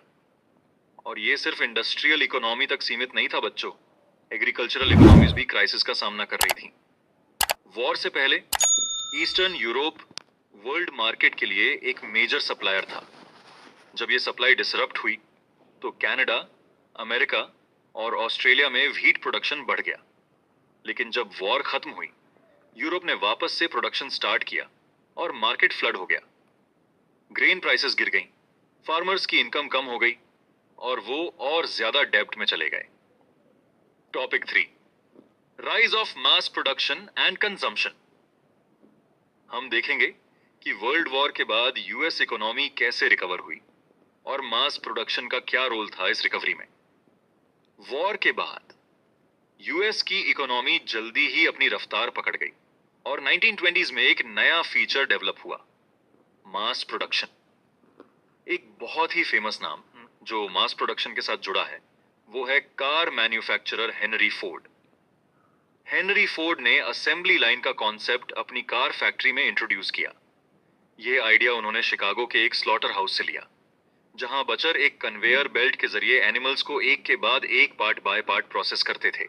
और ये सिर्फ इंडस्ट्रियल इकोनॉमी तक सीमित नहीं था बच्चों, एग्रीकल्चरल इकोनॉमीज भी क्राइसिस का सामना कर रही थी। वॉर से पहले ईस्टर्न यूरोप वर्ल्ड मार्केट के लिए एक मेजर सप्लायर था। जब ये सप्लाई डिसरप्ट हुई तो कनाडा, अमेरिका और ऑस्ट्रेलिया में व्हीट प्रोडक्शन बढ़ गया। लेकिन जब वॉर खत्म हुई, यूरोप ने वापस से प्रोडक्शन स्टार्ट किया और मार्केट फ्लड हो गया। ग्रेन प्राइसेस गिर गई, फार्मर्स की इनकम कम हो गई और वो और ज्यादा डेब्ट में चले गए। Topic 3, rise of mass production and consumption. हम देखेंगे कि वर्ल्ड वॉर के बाद यूएस इकोनॉमी कैसे रिकवर हुई और मास प्रोडक्शन का क्या रोल था इस रिकवरी में। वॉर के बाद यूएस की इकोनॉमी जल्दी ही अपनी रफ्तार पकड़ गई और 1920s में एक नया फीचर डेवलप हुआ, मास प्रोडक्शन। एक बहुत ही फेमस नाम जो मास प्रोडक्शन के साथ जुड़ा है वो है car manufacturer Henry Ford. Henry Ford ने असेंबली लाइन का कॉन्सेप्ट अपनी कार फैक्ट्री में इंट्रोड्यूस किया। यह आइडिया उन्होंने शिकागो के एक स्लॉटर हाउस से लिया, जहां बचर एक कन्वेयर बेल्ट के जरिए एनिमल्स को एक के बाद एक पार्ट बाय पार्ट प्रोसेस करते थे।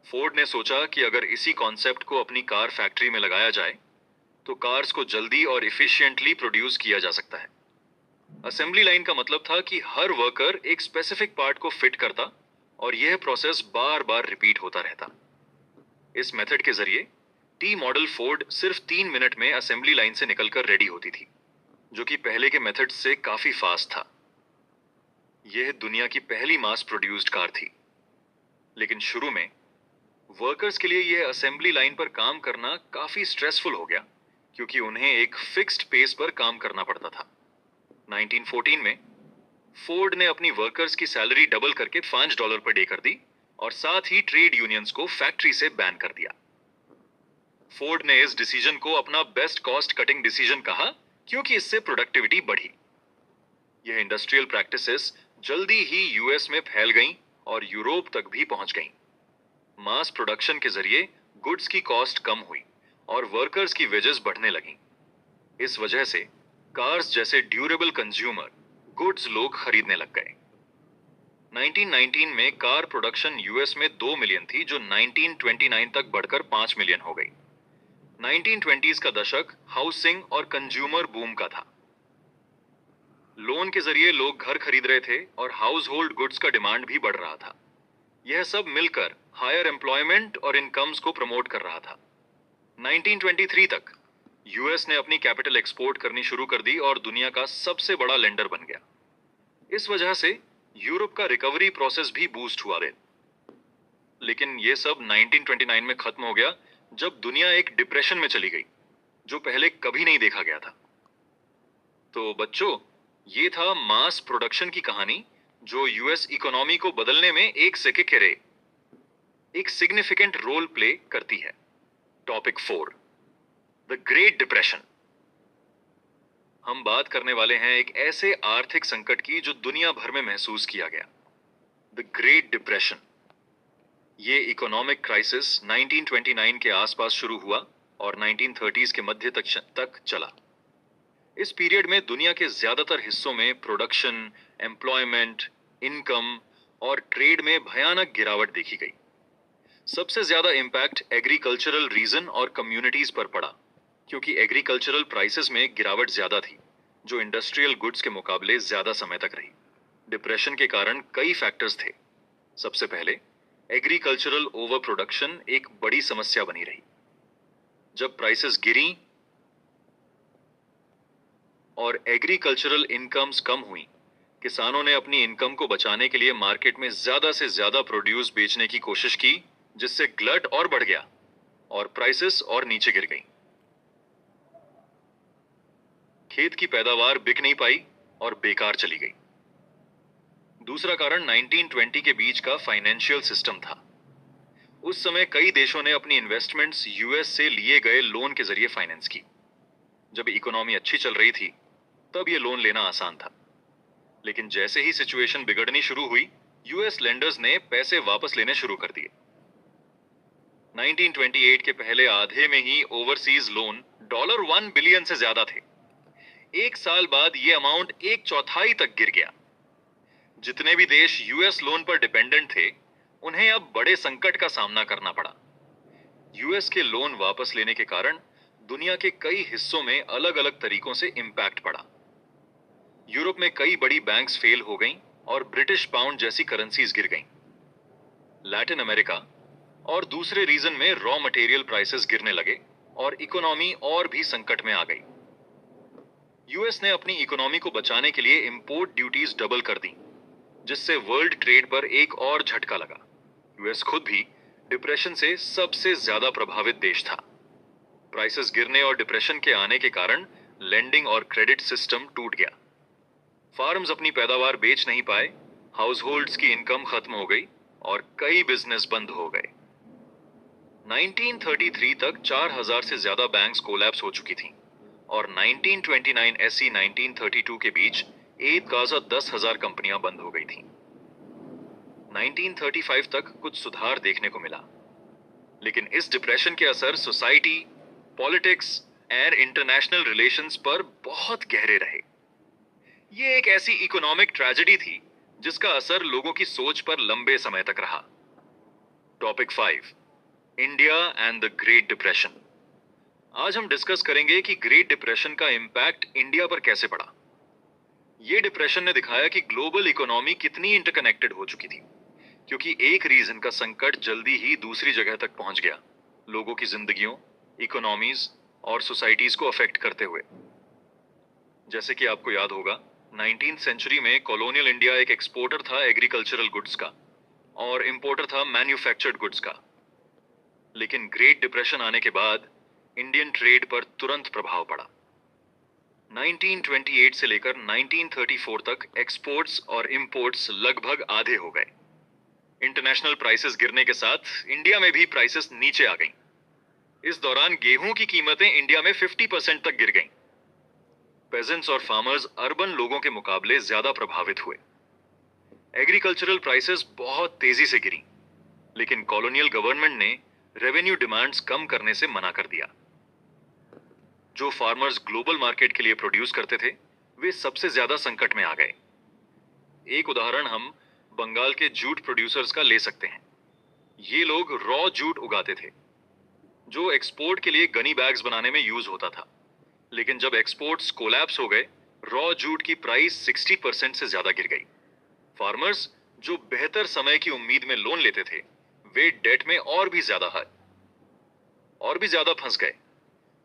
फोर्ड ने सोचा कि अगर इसी कॉन्सेप्ट को अपनी कार फैक्ट्री में लगाया जाए तो कार्स को जल्दी और इफिशिएंटली प्रोड्यूस किया जा सकता है। असेंबली लाइन का मतलब था कि हर वर्कर एक स्पेसिफिक पार्ट को फिट करता और यह प्रोसेस बार बार रिपीट होता रहता। इस मेथड के जरिए टी मॉडल फोर्ड सिर्फ 3 मिनट में असेंबली लाइन से निकलकर रेडी होती थी, जो कि पहले के मेथड से काफी फास्ट था। यह दुनिया की पहली मास प्रोड्यूस्ड कार थी। लेकिन शुरू में वर्कर्स के लिए यह असेंबली लाइन पर काम करना काफी स्ट्रेसफुल हो गया, क्योंकि उन्हें एक फिक्स्ड पेस पर काम करना पड़ता था। 1914 में फोर्ड ने अपनी वर्कर्स की सैलरी डबल करके $5 पर डे कर दी और साथ ही ट्रेड यूनियंस को फैक्ट्री से बैन कर दिया। फोर्ड ने इस डिसीजन को अपना बेस्ट कॉस्ट कटिंग डिसीजन कहा, क्योंकि इससे प्रोडक्टिविटी बढ़ी। यह इंडस्ट्रियल प्रैक्टिसेस जल्दी ही यूएस में फैल गईं और यूरोप तक भी पहुंच गईं। मास प्रोडक्शन के जरिए गुड्स की कॉस्ट कम हुई और वर्कर्स की वेजेस बढ़ने लगीं। इस वजह से कार्स जैसे ड्यूरेबल कंज्यूमर गुड्स लोग खरीदने लग गए। 1919 में कार प्रोडक्शन यूएस में 2 मिलियन थी, जो 1929 तक बढ़कर 5 मिलियन हो गई। 1920s का दशक हाउसिंग और कंज्यूमर बूम का था। लोन के जरिए लोग घर खरीद रहे थे और हाउस होल्ड गुड्स का डिमांड भी बढ़ रहा था। यह सब मिलकर हायर एम्प्लॉयमेंट और इनकम्स को प्रमोट कर रहा था। 1923 तक यूएस ने अपनी कैपिटल एक्सपोर्ट करनी शुरू कर दी और दुनिया का सबसे बड़ा लेंडर बन गया। इस वजह से यूरोप का रिकवरी प्रोसेस भी बूस्ट हुआ रे। लेकिन यह सब 1929 में खत्म हो गया, जब दुनिया एक डिप्रेशन में चली गई, जो पहले कभी नहीं देखा गया था। तो बच्चों, ये था मास प्रोडक्शन की कहानी, जो यूएस इकोनॉमी को बदलने में एक सिक्के के रे एक सिग्निफिकेंट रोल प्ले करती है। Topic 4, the great depression. हम बात करने वाले हैं एक ऐसे आर्थिक संकट की जो दुनिया भर में महसूस किया गया, द ग्रेट डिप्रेशन। ये इकोनॉमिक क्राइसिस 1929 के आसपास शुरू हुआ और 1930s के मध्य तक चला। इस पीरियड में दुनिया के ज्यादातर हिस्सों में प्रोडक्शन, एम्प्लॉयमेंट, इनकम और ट्रेड में भयानक गिरावट देखी गई। सबसे ज्यादा इंपैक्ट एग्रीकल्चरल रीजन और कम्युनिटीज पर पड़ा, क्योंकि एग्रीकल्चरल प्राइसेस में गिरावट ज्यादा थी, जो इंडस्ट्रियल गुड्स के मुकाबले ज्यादा समय तक रही। डिप्रेशन के कारण कई फैक्टर्स थे। सबसे पहले एग्रीकल्चरल ओवर प्रोडक्शन एक बड़ी समस्या बनी रही। जब प्राइसेस गिरी और एग्रीकल्चरल इनकम्स कम हुई, किसानों ने अपनी इनकम को बचाने के लिए मार्केट में ज्यादा से ज्यादा प्रोड्यूस बेचने की कोशिश की, जिससे ग्लट और बढ़ गया और प्राइसेस और नीचे गिर गई। खेत की पैदावार बिक नहीं पाई और बेकार चली गई। दूसरा कारण 1920 के बीच का फाइनेंशियल सिस्टम था। उस समय कई देशों ने अपनी इन्वेस्टमेंट्स यूएस से लिए गए लोन के जरिए फाइनेंस की। जब इकोनॉमी अच्छी चल रही थी, तब यह लोन लेना आसान था। लेकिन जैसे ही सिचुएशन बिगड़नी शुरू हुई, यूएस लेंडर्स ने पैसे वापस लेने शुरू कर दिए। 1928 के पहले आधे में ही ओवरसीज लोन $1 बिलियन से ज्यादा थे। एक साल बाद यह अमाउंट 1/4 तक गिर गया। जितने भी देश यूएस लोन पर डिपेंडेंट थे, उन्हें अब बड़े संकट का सामना करना पड़ा। यूएस के लोन वापस लेने के कारण दुनिया के कई हिस्सों में अलग अलग तरीकों से इंपैक्ट पड़ा। यूरोप में कई बड़ी बैंक्स फेल हो गईं और ब्रिटिश पाउंड जैसी करेंसीज गिर गईं। लैटिन अमेरिका और दूसरे रीजन में रॉ मटेरियल प्राइसेस गिरने लगे और इकोनॉमी और भी संकट में आ गई। यूएस ने अपनी इकोनॉमी को बचाने के लिए इंपोर्ट ड्यूटीज डबल कर दी, जिससे वर्ल्ड ट्रेड पर एक और झटका लगा। यूएस खुद भी डिप्रेशन से सबसे ज्यादा प्रभावित देश था। प्राइसेस गिरने और डिप्रेशन के आने के कारण लेंडिंग और क्रेडिट सिस्टम टूट गया। फार्म्स अपनी पैदावार बेच नहीं पाए, हाउसहोल्ड्स की इनकम खत्म हो गई और कई बिजनेस बंद हो गए। 1933 तक 4000 से ज्यादा बैंक्स कोलैप्स हो चुकी थीं और 1929 ऐसी 1932 के बीच एक गाजा 10,000 कंपनियां बंद हो गई थीं। 1935 तक कुछ सुधार देखने को मिला, लेकिन इस डिप्रेशन के असर society, politics and international relations पर बहुत गहरे रहे। ये एक ऐसी इकोनॉमिक ट्रेजेडी थी जिसका असर लोगों की सोच पर लंबे समय तक रहा। Topic 5, India and the great depression. आज हम डिस्कस करेंगे कि ग्रेट डिप्रेशन का इंपैक्ट इंडिया पर कैसे पड़ा। ये डिप्रेशन ने दिखाया कि ग्लोबल इकोनॉमी कितनी इंटरकनेक्टेड हो चुकी थी, क्योंकि एक रीजन का संकट जल्दी ही दूसरी जगह तक पहुंच गया, लोगों की जिंदगियों, इकोनॉमीज और सोसाइटीज को अफेक्ट करते हुए। जैसे कि आपको याद होगा, 19th सेंचुरी में कॉलोनियल इंडिया एक एक्सपोर्टर था एग्रीकल्चरल गुड्स का और इंपोर्टर था मैन्युफैक्चर्ड गुड्स का। लेकिन ग्रेट डिप्रेशन आने के बाद इंडियन ट्रेड पर तुरंत प्रभाव पड़ा। 1928 से लेकर 1934 तक एक्सपोर्ट्स और इंपोर्ट्स लगभग आधे हो गए। इंटरनेशनल प्राइसेस गिरने के साथ इंडिया में भी प्राइसेस नीचे आ गईं। इस दौरान गेहूं की कीमतें इंडिया में 50% तक गिर गईं। पेजेंट्स और फार्मर्स अर्बन लोगों के मुकाबले ज्यादा प्रभावित हुए। एग्रीकल्चरल प्राइसेस बहुत तेजी से गिरी, लेकिन कॉलोनियल गवर्नमेंट ने रेवेन्यू डिमांड्स कम करने से मना कर दिया। जो फार्मर्स ग्लोबल मार्केट के लिए प्रोड्यूस करते थे, वे सबसे ज्यादा संकट में आ गए। एक उदाहरण हम बंगाल के जूट प्रोड्यूसर्स का ले सकते हैं। ये लोग रॉ जूट उगाते थे, जो एक्सपोर्ट के लिए गनी बैग्स बनाने में यूज होता था। लेकिन जब एक्सपोर्ट्स कोलैप्स हो गए, रॉ जूट की प्राइस 60% से ज्यादा गिर गई। फार्मर्स जो बेहतर समय की उम्मीद में लोन लेते थे, वे डेट में और भी ज्यादा फंस गए।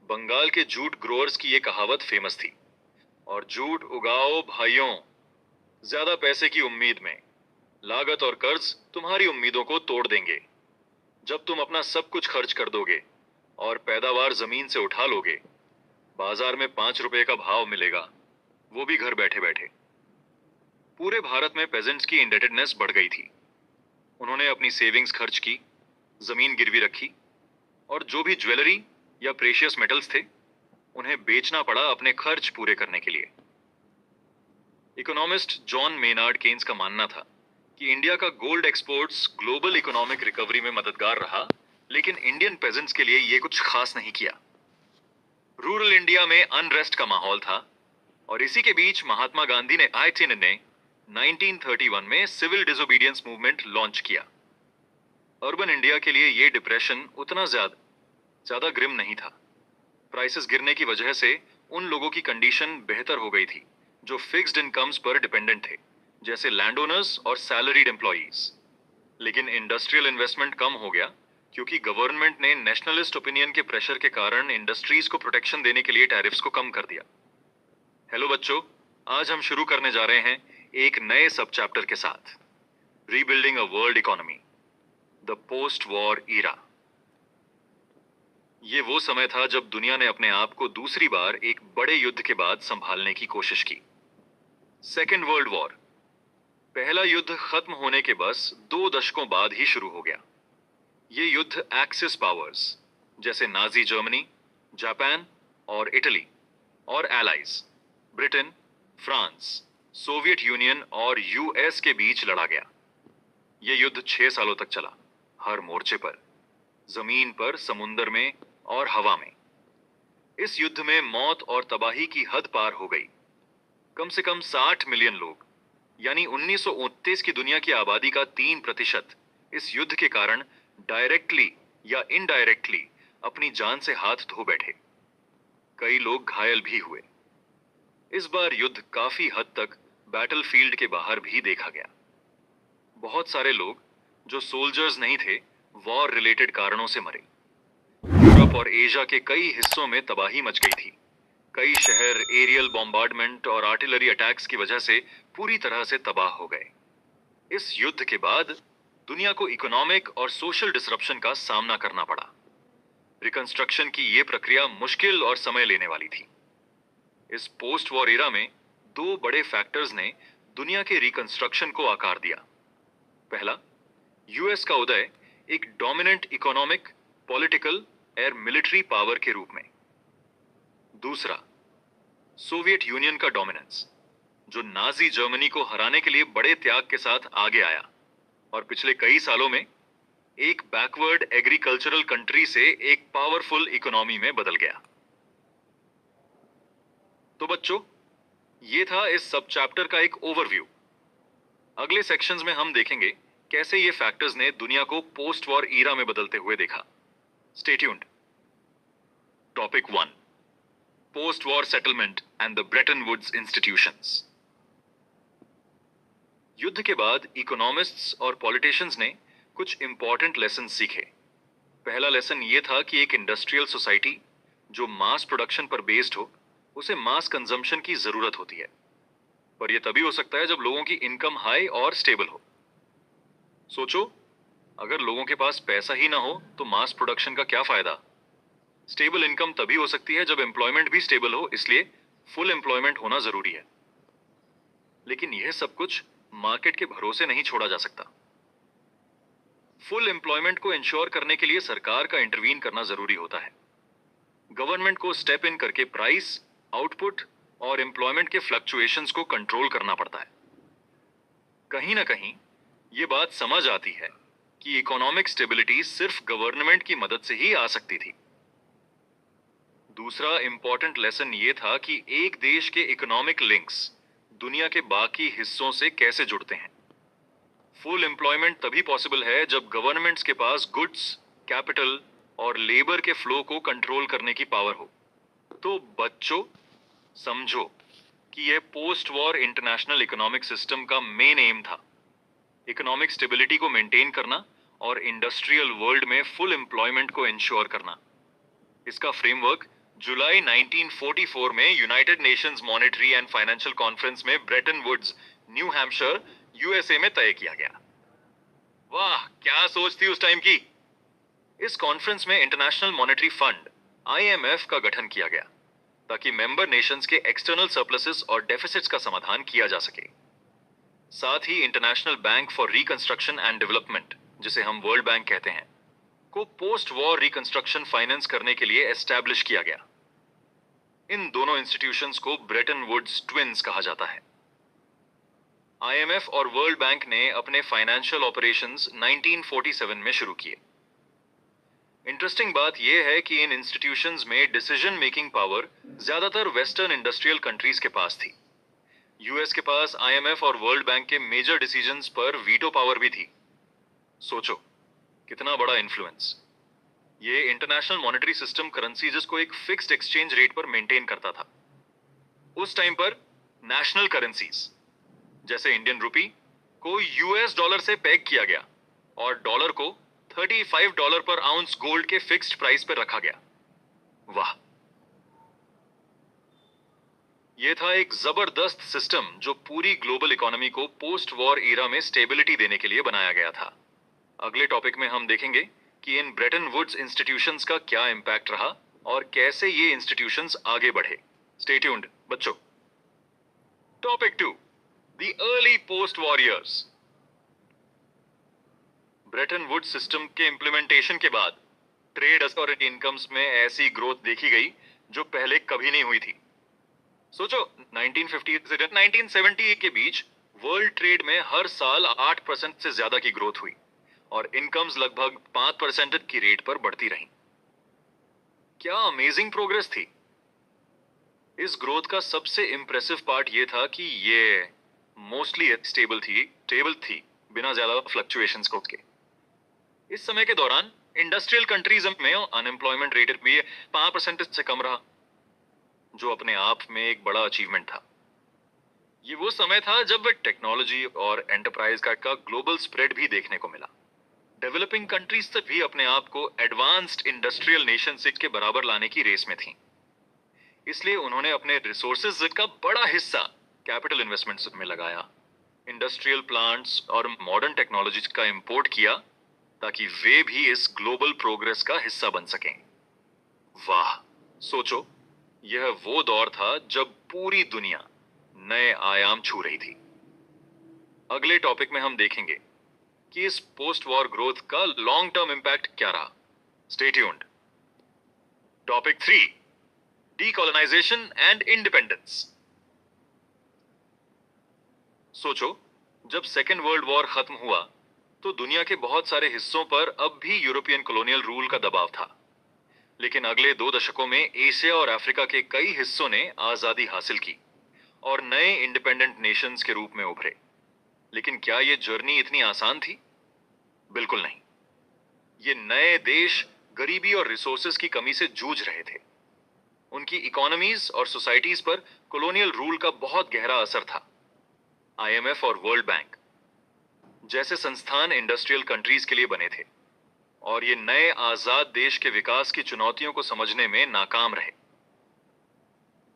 बंगाल के जूट ग्रोअर्स की यह कहावत फेमस थी, और जूट उगाओ भाइयों, ज्यादा पैसे की उम्मीद में। लागत और कर्ज तुम्हारी उम्मीदों को तोड़ देंगे। जब तुम अपना सब कुछ खर्च कर दोगे और पैदावार जमीन से उठा लोगे, बाजार में 5 रुपए का भाव मिलेगा, वो भी घर बैठे बैठे। पूरे भारत में पेजेंट्स की इंडेटेडनेस बढ़ गई थी। उन्होंने अपनी सेविंग्स खर्च की, जमीन गिरवी रखी, और जो भी ज्वेलरी या प्रेशियस मेटल्स थे, उन्हें बेचना पड़ा अपने खर्च पूरे करने के लिए। इकोनॉमिस्ट जॉन मेनार्ड केन्स का मानना था कि इंडिया का gold exports global economic recovery में मददगार रहा, लेकिन इंडियन पेजेंट्स के लिए यह कुछ खास नहीं किया। रूरल इंडिया में अनरेस्ट का माहौल था, और इसी के बीच महात्मा गांधी ने 1931 में सिविल डिसोबीडियंस मूवमेंट लॉन्च किया। अर्बन इंडिया के लिए यह डिप्रेशन उतना ज्यादा ग्रिम नहीं था। प्राइसेस गिरने की वजह से उन लोगों की कंडीशन बेहतर हो गई थी जो फिक्स्ड इनकम्स पर डिपेंडेंट थे, जैसे लैंड ओनर्स और सैलरीड एम्प्लॉइज। लेकिन इंडस्ट्रियल इन्वेस्टमेंट कम हो गया, क्योंकि गवर्नमेंट ने नेशनलिस्ट ओपिनियन के प्रेशर के कारण इंडस्ट्रीज को प्रोटेक्शन देने के लिए टैरिफ्स को कम कर दिया। हेलो बच्चों, आज हम शुरू करने जा रहे हैं एक नए सब चैप्टर के साथ, rebuilding a world economy, the post war era. ये वो समय था जब दुनिया ने अपने आप को दूसरी बार एक बड़े युद्ध के बाद संभालने की कोशिश की। Second world war. पहला युद्ध खत्म होने के बस 2 दशकों बाद ही शुरू हो गया। ये युद्ध एक्सिस पावर्स जैसे नाजी जर्मनी, जापान और इटली और allies Britain, France, Soviet union और यूएस के बीच लड़ा गया। ये युद्ध 6 सालों तक चला, हर मोर्चे पर, जमीन पर, समुंदर में और हवा में। इस युद्ध में मौत और तबाही की हद पार हो गई। कम से कम 60 मिलियन लोग, यानी 1929 की दुनिया की आबादी का 3% इस युद्ध के कारण डायरेक्टली या इनडायरेक्टली अपनी जान से हाथ धो बैठे। कई लोग घायल भी हुए। इस बार युद्ध काफी हद तक बैटलफील्ड के बाहर भी देखा गया। बहुत सारे लोग जो सोल्जर्स नहीं थे, वॉर रिलेटेड कारणों से मरे। यूरोप यूरोप और एशिया के कई हिस्सों में तबाही मच गई थी। कई शहर एरियल बॉम्बार्डमेंट और आर्टिलरी अटैक्स की वजह से पूरी तरह से तबाह हो गए। इस युद्ध के बाद दुनिया को इकोनॉमिक और सोशल डिसरप्शन का सामना करना पड़ा। रिकंस्ट्रक्शन की यह प्रक्रिया मुश्किल और समय लेने वाली थी। इस पोस्ट वॉर एरा में दो बड़े फैक्टर्स ने दुनिया के रिकंस्ट्रक्शन को आकार दिया। पहला, यूएस का उदय एक डोमिनेंट इकोनॉमिक, पॉलिटिकल और मिलिट्री पावर के रूप में। दूसरा, सोवियत यूनियन का डोमिनेंस, जो नाजी जर्मनी को हराने के लिए बड़े त्याग के साथ आगे आया और पिछले कई सालों में एक बैकवर्ड एग्रीकल्चरल कंट्री से एक पावरफुल इकोनॉमी में बदल गया। तो बच्चों, ये था इस सब चैप्टर का एक ओवरव्यू। अगले सेक्शंस में हम देखेंगे कैसे ये फैक्टर्स ने दुनिया को पोस्ट वॉर ईरा में बदलते हुए देखा। Stay tuned. Topic 1, post war settlement and the Bretton Woods institutions. युद्ध के बाद इकोनॉमिस्ट्स और पॉलिटिशियंस ने कुछ इंपॉर्टेंट लेसन सीखे। पहला लेसन यह था कि एक इंडस्ट्रियल सोसाइटी जो मास प्रोडक्शन पर बेस्ड हो, उसे मास कंजम्पशन की जरूरत होती है, पर यह तभी हो सकता है जब लोगों की इनकम हाई और स्टेबल हो। सोचो, अगर लोगों के पास पैसा ही ना हो तो मास प्रोडक्शन का क्या फायदा। स्टेबल इनकम तभी हो सकती है जब एम्प्लॉयमेंट भी स्टेबल हो, इसलिए फुल एम्प्लॉयमेंट होना जरूरी है। लेकिन यह सब कुछ मार्केट के भरोसे नहीं छोड़ा जा सकता। फुल एम्प्लॉयमेंट को इंश्योर करने के लिए सरकार का इंटरवीन करना जरूरी होता है। गवर्नमेंट को स्टेप इन करके प्राइस, आउटपुट और एम्प्लॉयमेंट के फ्लक्चुएशंस को कंट्रोल करना पड़ता है। कहीं ना कहीं यह बात समझ आती है कि इकोनॉमिक स्टेबिलिटी सिर्फ गवर्नमेंट की मदद से ही आ सकती थी। दूसरा इंपॉर्टेंट लेसन यह था कि एक देश के इकोनॉमिक लिंक्स दुनिया के बाकी हिस्सों से कैसे जुड़ते हैं। फुल एम्प्लॉयमेंट तभी पॉसिबल है जब गवर्नमेंट्स के पास गुड्स, कैपिटल और लेबर के फ्लो को कंट्रोल करने की पावर हो। तो बच्चों, समझो कि यह post war international economic system का मेन एम था, इकोनॉमिक स्टेबिलिटी को मेंटेन करना और इंडस्ट्रियल वर्ल्ड में फुल एम्प्लॉयमेंट को इंश्योर करना। इसका फ्रेमवर्क जुलाई 1944 में United Nations monetary and financial conference में Bretton Woods, New Hampshire, USA में तय किया गया। वाह, क्या सोच थी उस टाइम की। इस कॉन्फ्रेंस में इंटरनेशनल मॉनेटरी फंड आईएमएफ का गठन किया गया ताकि मेंबर नेशंस के एक्सटर्नल सरप्लसेस और डेफिसिट्स का समाधान किया जा सके। साथ ही international bank for reconstruction and development, जिसे हम वर्ल्ड बैंक कहते हैं, को पोस्ट वॉर रिकंस्ट्रक्शन फाइनेंस करने के लिए एस्टैब्लिश किया गया। इन दोनों इंस्टीट्यूशंस को ब्रेटन वुड्स ट्विन्स कहा जाता है। आईएमएफ और वर्ल्ड बैंक ने अपने फाइनेंशियल ऑपरेशंस 1947 में शुरू किए। इंटरेस्टिंग बात यह है कि इन इंस्टीट्यूशंस में डिसीजन मेकिंग पावर ज्यादातर वेस्टर्न इंडस्ट्रियल कंट्रीज के पास थी। यूएस के पास आईएमएफ और वर्ल्ड बैंक के मेजर डिसीजंस पर वीटो पावर भी थी। सोचो, कितना बड़ा इन्फ्लुएंस। ये इंटरनेशनल मॉनेटरी सिस्टम करेंसीज को एक फिक्स्ड एक्सचेंज रेट पर मेंटेन करता था। उस टाइम पर नेशनल करेंसीज जैसे इंडियन रुपी को यूएस डॉलर से पेग किया गया और डॉलर को $35 पर आउंस गोल्ड के फिक्स्ड प्राइस पर रखा गया। वाह, यह था एक जबरदस्त सिस्टम जो पूरी ग्लोबल इकोनॉमी को पोस्ट वॉर ईरा में स्टेबिलिटी देने के लिए बनाया गया था। अगले टॉपिक में हम देखेंगे कि इन ब्रेटन वुड्स इंस्टीट्यूशंस का क्या इंपैक्ट रहा और कैसे ये इंस्टीट्यूशंस आगे बढ़े। स्टे ट्यून्ड बच्चों। Topic 2, the early post war years. Bretton Woods system के इंप्लीमेंटेशन के बाद ट्रेड और इनकम्स में ऐसी ग्रोथ देखी गई जो पहले कभी नहीं हुई थी। सोचो, 1950 से 1970 के बीच वर्ल्ड ट्रेड में हर साल 8% से ज्यादा की ग्रोथ हुई और इनकम्स लगभग 5% की रेट पर बढ़ती रहीं। क्या अमेजिंग प्रोग्रेस थी। इस ग्रोथ का सबसे इंप्रेसिव पार्ट यह था कि ये मोस्टली स्टेबल थी बिना ज्यादा फ्लक्चुएशंस के। इस समय के दौरान इंडस्ट्रियल कंट्रीज में अनएम्प्लॉयमेंट रेट भी 5% से कम रहा, जो अपने आप में एक बड़ा अचीवमेंट था। ये वो समय था जब टेक्नोलॉजी और एंटरप्राइज का ग्लोबल स्प्रेड भी देखने को मिला। डेवलपिंग कंट्रीज तक भी अपने आप को एडवांस्ड इंडस्ट्रियल नेशंस के बराबर लाने की रेस में थीं। इसलिए उन्होंने अपने रिसोर्सेज का बड़ा हिस्सा कैपिटल इन्वेस्टमेंट्स में लगाया, इंडस्ट्रियल प्लांट्स और मॉडर्न टेक्नोलॉजीज का इंपोर्ट किया ताकि वे भी इस ग्लोबल प्रोग्रेस का हिस्सा बन सकें। वाह, सोचो, यह वो दौर था जब पूरी दुनिया नए आयाम छू रही थी। अगले टॉपिक में हम देखेंगे कि इस पोस्ट वॉर ग्रोथ का लॉन्ग टर्म इंपैक्ट क्या रहा। Stay tuned. Topic 3, decolonisation and independence. सोचो, जब सेकेंड वर्ल्ड वॉर खत्म हुआ तो दुनिया के बहुत सारे हिस्सों पर अब भी यूरोपियन कॉलोनियल रूल का दबाव था। लेकिन अगले 2 दशकों में एशिया और अफ्रीका के कई हिस्सों ने आजादी हासिल की और नए इंडिपेंडेंट नेशंस के रूप में उभरे। लेकिन क्या यह जर्नी इतनी आसान थी? बिल्कुल नहीं। ये नए देश गरीबी और रिसोर्सेज की कमी से जूझ रहे थे। उनकी इकोनॉमीज और सोसाइटीज पर कॉलोनियल रूल का बहुत गहरा असर था। आईएमएफ और वर्ल्ड बैंक जैसे संस्थान इंडस्ट्रियल कंट्रीज के लिए बने थे और ये नए आजाद देश के विकास की चुनौतियों को समझने में नाकाम रहे।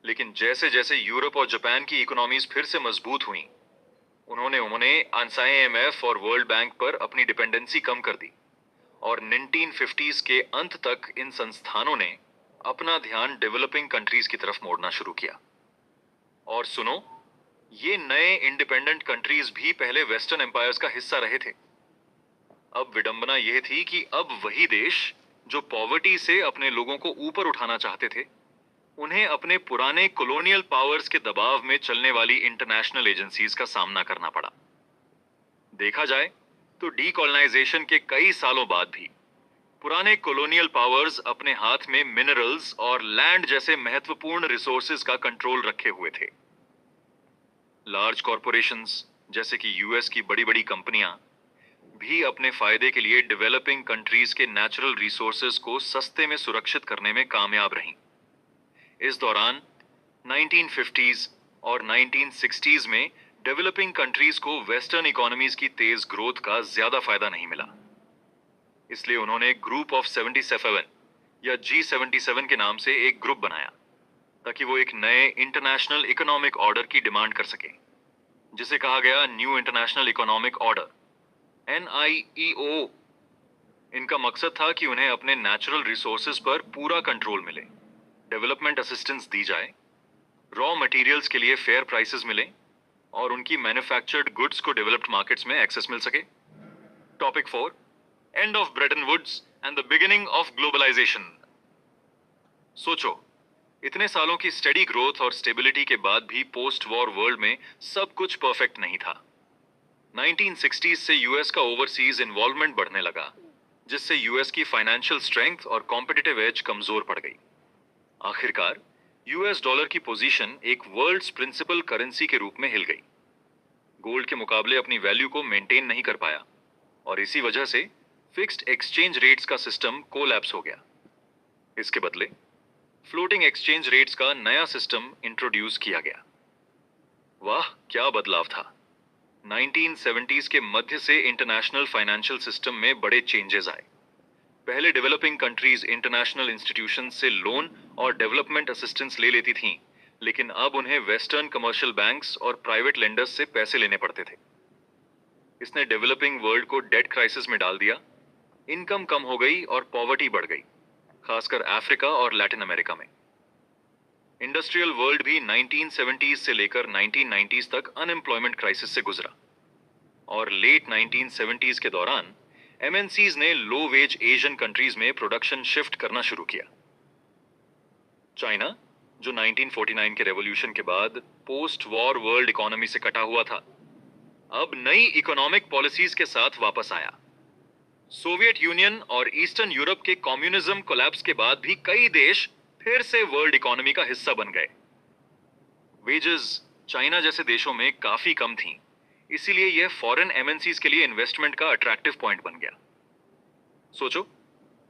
लेकिन जैसे जैसे यूरोप और जापान की इकोनॉमीज फिर से मजबूत हुई, उन्होंने आईएमएफ और वर्ल्ड बैंक पर अपनी डिपेंडेंसी कम कर दी और 1950s के अंत तक इन संस्थानों ने अपना ध्यान डेवलपिंग कंट्रीज की तरफ मोड़ना शुरू किया। और सुनो, ये नए इंडिपेंडेंट कंट्रीज भी पहले वेस्टर्न एम्पायर्स का हिस्सा रहे थे। अब विडंबना यह थी कि अब वही देश जो पॉवर्टी से अपने लोगों को ऊपर उठाना चाहते थे, उन्हें अपने पुराने कॉलोनियल पावर्स के दबाव में चलने वाली इंटरनेशनल एजेंसीज का सामना करना पड़ा। देखा जाए तो डीकोलोनाइजेशन के कई सालों बाद भी पुराने कॉलोनियल पावर्स अपने हाथ में मिनरल्स और लैंड जैसे महत्वपूर्ण रिसोर्सेज का कंट्रोल रखे हुए थे। लार्ज कॉरपोरेशंस जैसे कि यूएस की बड़ी बड़ी कंपनियां भी अपने फायदे के लिए डेवलपिंग कंट्रीज के नेचुरल रिसोर्सेज को सस्ते में सुरक्षित करने में कामयाब रहीं। इस दौरान 1950s और 1960s में डेवलपिंग कंट्रीज को वेस्टर्न इकोनॉमीज की तेज ग्रोथ का ज्यादा फायदा नहीं मिला। इसलिए उन्होंने ग्रुप ऑफ 77 या G77 के नाम से एक ग्रुप बनाया ताकि वो एक नए इंटरनेशनल इकोनॉमिक ऑर्डर की डिमांड कर सके, जिसे कहा गया new international economic order, NIEO। इनका मकसद था कि उन्हें अपने नेचुरल रिसोर्सेज पर पूरा कंट्रोल मिले, डेवलपमेंट असिस्टेंस दी जाए, रॉ मटेरियल्स के लिए फेयर प्राइसेस मिले और उनकी मैन्युफैक्चर्ड गुड्स को डेवलप्ड मार्केट्स में एक्सेस मिल सके। Topic 4, end of Bretton Woods and the beginning of globalisation. सोचो, इतने सालों की स्टेडी ग्रोथ और स्टेबिलिटी के बाद भी पोस्ट वॉर वर्ल्ड में सब कुछ परफेक्ट नहीं था। 1960s से यूएस का ओवरसीज इन्वॉल्वमेंट बढ़ने लगा, जिससे यूएस की फाइनेंशियल स्ट्रेंथ और कॉम्पिटिटिव एज कमजोर पड़ गई। आखिरकार यूएस डॉलर की पोजीशन एक वर्ल्ड्स प्रिंसिपल करेंसी के रूप में हिल गई। गोल्ड के मुकाबले अपनी वैल्यू को मेंटेन नहीं कर पाया और इसी वजह से फिक्स्ड एक्सचेंज रेट्स का सिस्टम कोलैप्स हो गया। इसके बदले फ्लोटिंग एक्सचेंज रेट्स का नया सिस्टम इंट्रोड्यूस किया गया। वाह, क्या बदलाव था। 1970s के मध्य से इंटरनेशनल फाइनेंशियल सिस्टम में बड़े चेंजेस आए। पहले डेवलपिंग कंट्रीज इंटरनेशनल इंस्टीट्यूशन से लोन और डेवलपमेंट असिस्टेंस ले लेती थीं, लेकिन अब उन्हें वेस्टर्न कमर्शियल बैंक्स और प्राइवेट लेंडर्स से पैसे लेने पड़ते थे। इसने डेवलपिंग वर्ल्ड को डेट क्राइसिस में डाल दिया, इनकम कम हो गई और पॉवर्टी बढ़ गई, खासकर अफ्रीका और लैटिन अमेरिका में। इंडस्ट्रियल वर्ल्ड भी 1970s से लेकर 1990s तक अनएम्प्लॉयमेंट क्राइसिस से गुजरा और लेट 1970s के दौरान एमएनसीज ने लो वेज एशियन कंट्रीज में प्रोडक्शन शिफ्ट करना शुरू किया। चाइना, जो 1949 के रेवोल्यूशन के बाद पोस्ट वॉर वर्ल्ड इकोनॉमी से कटा हुआ था, अब नई इकोनॉमिक पॉलिसीज के साथ वापस आया। सोवियत यूनियन और ईस्टर्न यूरोप के कम्युनिज्म कोलैप्स के बाद भी कई देश फिर से वर्ल्ड इकोनॉमी का हिस्सा बन गए। वेजेस चाइना जैसे देशों में काफी कम थीं, इसीलिए यह फॉरेन एमएनसीज के लिए इन्वेस्टमेंट का अट्रैक्टिव पॉइंट बन गया। सोचो,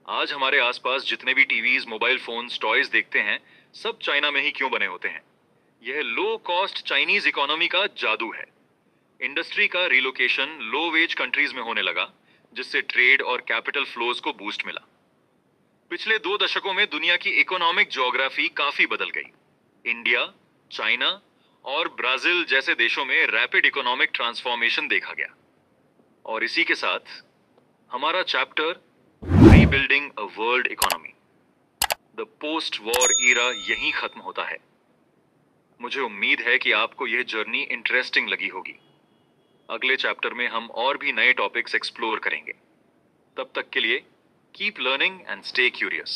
आज हमारे आसपास जितने भी टीवीज, मोबाइल फोन्स, टॉयज देखते हैं, सब चाइना में ही क्यों बने होते हैं? यह लो कॉस्ट चाइनीज इकोनॉमी का जादू है। इंडस्ट्री का रिलोकेशन लो वेज कंट्रीज में होने लगा, जिससे ट्रेड और कैपिटल फ्लोज को बूस्ट मिला। पिछले 2 दशकों में दुनिया की इकोनॉमिक ज्योग्राफी काफी बदल गई। इंडिया, चाइना और ब्राजील जैसे देशों में रैपिड इकोनॉमिक ट्रांसफॉर्मेशन देखा गया। और इसी के साथ हमारा chapter rebuilding a world economy, the post war era यहीं खत्म होता है। मुझे उम्मीद है कि आपको यह जर्नी इंटरेस्टिंग लगी होगी। अगले चैप्टर में हम और भी नए टॉपिक्स एक्सप्लोर करेंगे। तब तक के लिए keep learning and stay curious.